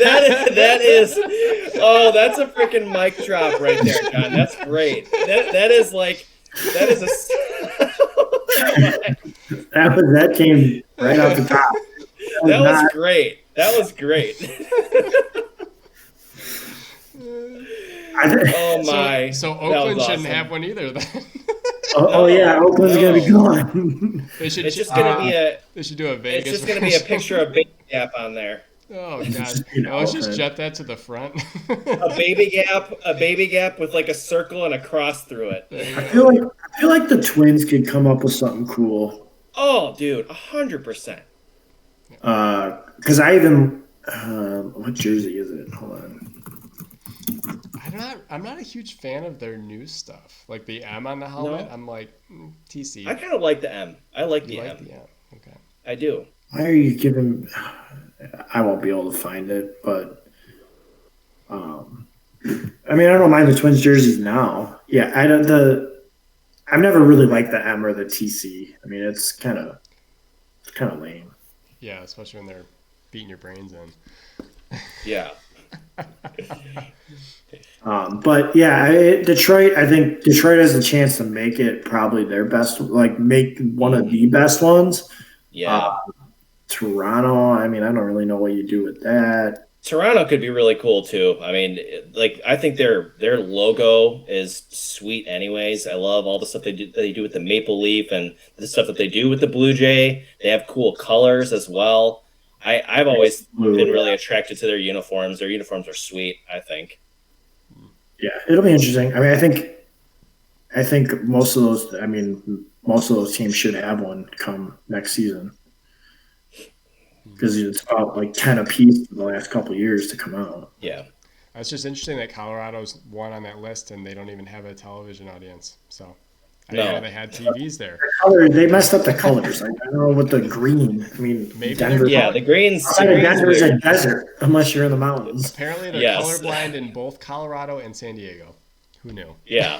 that is that's a freaking mic drop right there, John. That's great. That is that came right off the top. That was great. That was great. Oh my! So Oakland shouldn't have one either. Then. Yeah, Oakland's gonna be gone. They should. It's just gonna be a. They should do a Vegas. It's just gonna be a picture of Baby Gap on there. Oh god! Let's just jet that to the front. A baby gap with like a circle and a cross through it. I feel like the Twins could come up with something cool. Oh, dude, 100%. Because I even what jersey is it? Hold on. I'm not a huge fan of their new stuff. Like the M on the helmet. No. I'm like TC. I kind of like the M. I like the M. The M. Okay. I do. Why are you giving? I won't be able to find it, but I mean, I don't mind the Twins jerseys now. Yeah, I've never really liked the M or the TC. I mean, it's kind of lame. Yeah, especially when they're beating your brains in. Yeah. But yeah, Detroit. I think Detroit has a chance to make it probably their best, like make one of the best ones. Yeah. Toronto. I mean, I don't really know what you do with that. Toronto could be really cool too. I mean, like I think their logo is sweet. Anyways, I love all the stuff they do with the maple leaf and the stuff that they do with the Blue Jay. They have cool colors as well. I've always been really attracted to their uniforms. Their uniforms are sweet, I think. Yeah, it'll be interesting. I mean, I think most of those teams should have one come next season because it's about like 10 apiece for the last couple of years to come out. Yeah. It's just interesting that Colorado's one on that list and they don't even have a television audience. So I didn't know they had TVs there. They messed up the colors. I don't know what the green. I mean, maybe Denver. Yeah, the greens. Denver's a desert unless you're in the mountains. Apparently, they're colorblind in both Colorado and San Diego. Who knew? Yeah.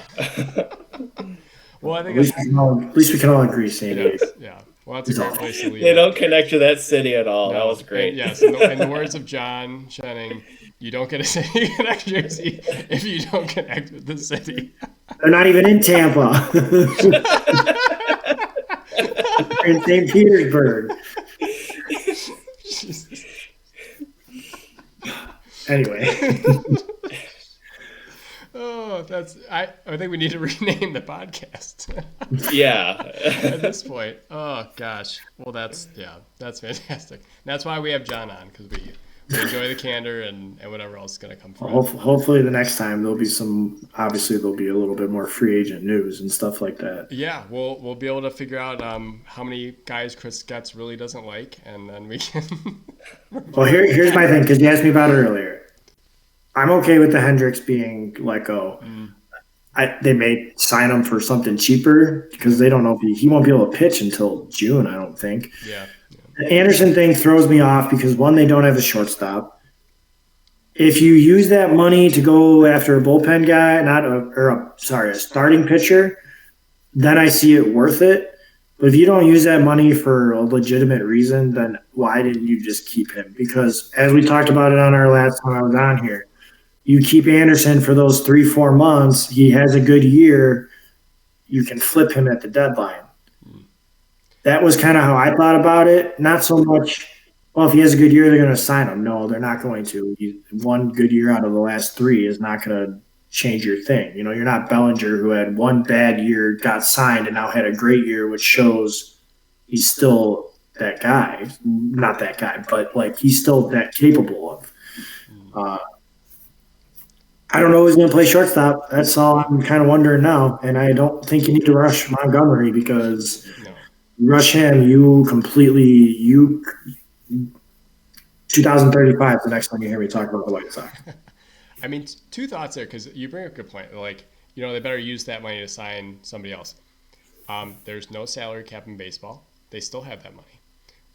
Well, I think at least we can all agree, San Diego. Yeah. Well, that's a great place to leave. They don't connect to that city at all. No. That was great. And yes. In the words of John Schenning, you don't get a City Connect jersey if you don't connect with the city. They're not even in Tampa. They're in St. Petersburg. Anyway. Oh, I think we need to rename the podcast. Yeah. At this point. Oh gosh. Well, that's fantastic. And that's why we have John on, because we enjoy the candor and whatever else is going to come from. Hopefully the next time there'll be there'll be a little bit more free agent news and stuff like that. Yeah, we'll be able to figure out how many guys Chris Getz really doesn't like, and then we can. Well, here's my thing, because you asked me about it earlier. I'm okay with the Hendricks being let go. They may sign him for something cheaper because they don't know if he won't be able to pitch until June, I don't think. Yeah. The Anderson thing throws me off because, one, they don't have a shortstop. if you use that money to go after a bullpen guy, a starting pitcher, then I see it worth it. But if you don't use that money for a legitimate reason, then why didn't you just keep him? Because as we talked about it on our last time I was on here, you keep Anderson for those 3-4 months. He has a good year. You can flip him at the deadline. That was kind of how I thought about it. Not so much, well, if he has a good year, they're going to sign him. No, they're not going to. One good year out of the last 3 is not going to change your thing. You know, you're not Bellinger, who had one bad year, got signed, and now had a great year, which shows he's still that guy. Not that guy, but like he's still that capable of. I don't know who's going to play shortstop. That's all I'm kind of wondering now. And I don't think you need to rush Montgomery because rush him, 2035 is the next time you hear me talk about the White Sox. I mean, 2 thoughts there, because you bring up a good point. Like, you know, they better use that money to sign somebody else. There's no salary cap in baseball. They still have that money.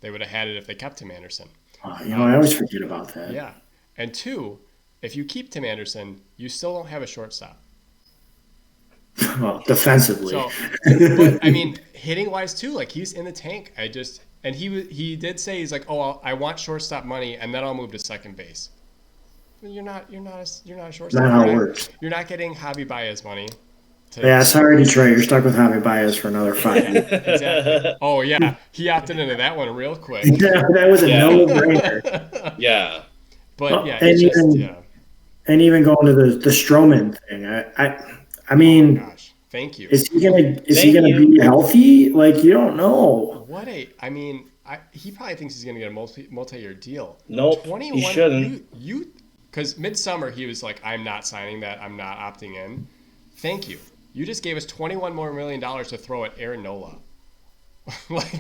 They would have had it if they kept Tim Anderson. I always forget about that. Yeah. And 2, if you keep Tim Anderson, you still don't have a shortstop. Well, defensively. So, but I mean, hitting wise too, like he's in the tank. And he did say, he's like, oh, I want shortstop money, and then I'll move to second base. You're not a shortstop. Not how it works. You're not getting Javi Baez money. Sorry, Detroit. You're stuck with Javi Baez for another 5 years. Exactly. Oh yeah, he opted into that one real quick. Yeah, that was a no-brainer. Yeah. But and even going to the Stroman thing, I mean, oh, gosh, thank you. Is he gonna be healthy? Like, you don't know. He probably thinks he's gonna get a multi-year deal. Nope, he shouldn't. Because midsummer he was like, I'm not signing that. I'm not opting in. Thank you. You just gave us $21 million more to throw at Aaron Nola.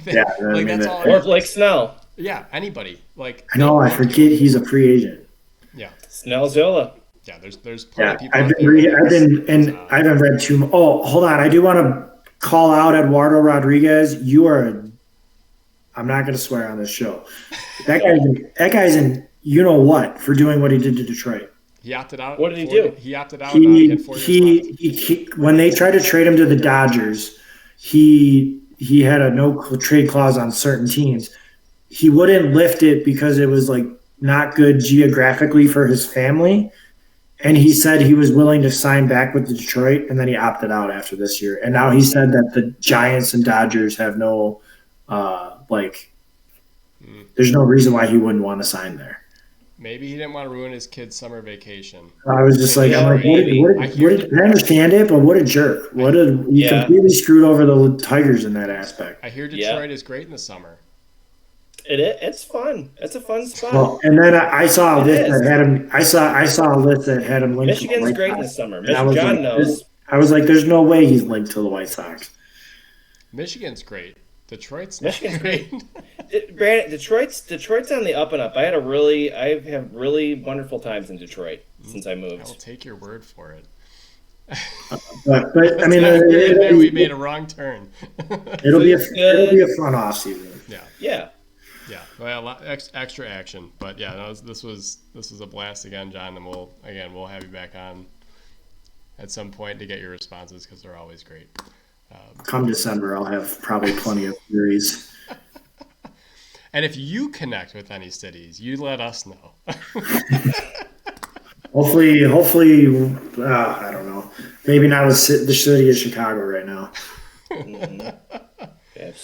That's all. Or Blake Snell. Yeah, anybody. Like, I know. I forget he's a free agent. Yeah. Snell Zola. Yeah, there's plenty of people. I haven't read too much. Oh, hold on. I do want to call out Eduardo Rodriguez. I'm not going to swear on this show. That guy's in you know what for doing what he did to Detroit. He opted out. What did he do? He opted out. He when they tried to trade him to the Dodgers, he had a no trade clause on certain teams. He wouldn't lift it because it was like not good geographically for his family. And he said he was willing to sign back with Detroit, and then he opted out after this year. And now he said that the Giants and Dodgers have no, there's no reason why he wouldn't want to sign there. Maybe he didn't want to ruin his kid's summer vacation. I was just like, I understand it, but what a jerk. He completely screwed over the Tigers in that aspect. I hear Detroit is great in the summer. It's fun. It's a fun spot. Well, and then I saw a list that had him. I saw a list that had him linked. Michigan's great in the summer. John knows. I was like, "There's no way he's linked to the White Sox." Michigan's great. Detroit's not great. Brandon, Detroit's on the up and up. I've had really wonderful times in Detroit since I moved. I will take your word for it. But I mean, we made a wrong turn. It'll be a fun off season. Yeah. Well, a lot extra action, but this was a blast again, John, and we'll have you back on at some point to get your responses because they're always great. Come December, I'll have probably plenty of theories. And if you connect with any cities, you let us know. Hopefully, I don't know. Maybe not with the city of Chicago right now.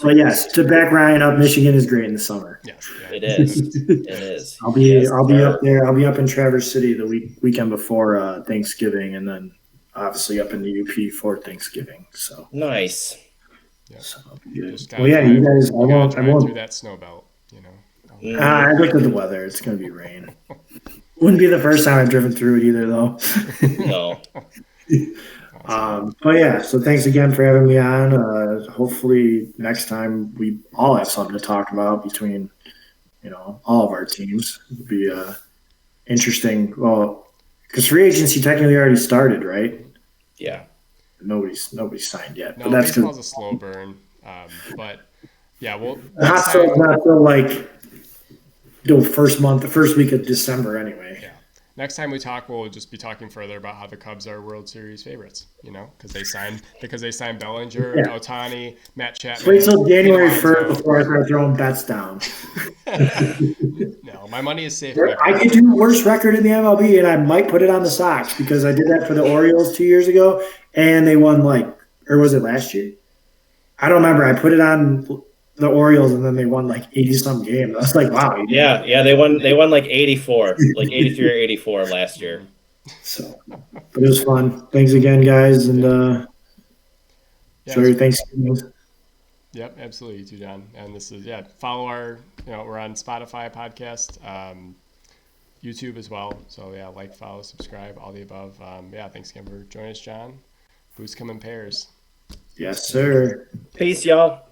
But yes, to back Ryan up, Michigan is great in the summer. Yeah. It is. I'll be up there. I'll be up in Traverse City the weekend before Thanksgiving, and then obviously up in the UP for Thanksgiving. So nice. Yeah. So you guys. I won't through that snow belt. I looked at the weather. It's going to be rain. Wouldn't be the first time I've driven through it either, though. No. But yeah, so thanks again for having me on. Hopefully next time we all have something to talk about between, all of our teams. It'll be interesting. Well, because free agency technically already started, right? Yeah. Nobody's signed yet. No, but that's baseball's a slow burn. But yeah, not till like the first week of December anyway. Yeah. next time we talk, we'll just be talking further about how the Cubs are World Series favorites. Because they signed Bellinger, Yeah. Ohtani, Matt Chapman. Wait till January Pete 1st Alonso. before I start throwing bets down. No, my money is safe. I could do worst record in the MLB, and I might put it on the Sox because I did that for the Orioles 2 years ago, and they won or was it last year? I don't remember. I put it on the Orioles, and then they won 80-some games. I was like, wow. Yeah, they won like 84, like 83 or 84 last year. So, but it was fun. Thanks again, guys, and enjoy your Thanksgiving. Yep, absolutely. You too, John. And this is, follow our, we're on Spotify podcast, YouTube as well. So, like, follow, subscribe, all the above. Thanks again for joining us, John. Booze come in pairs. Yes, sir. Peace, y'all.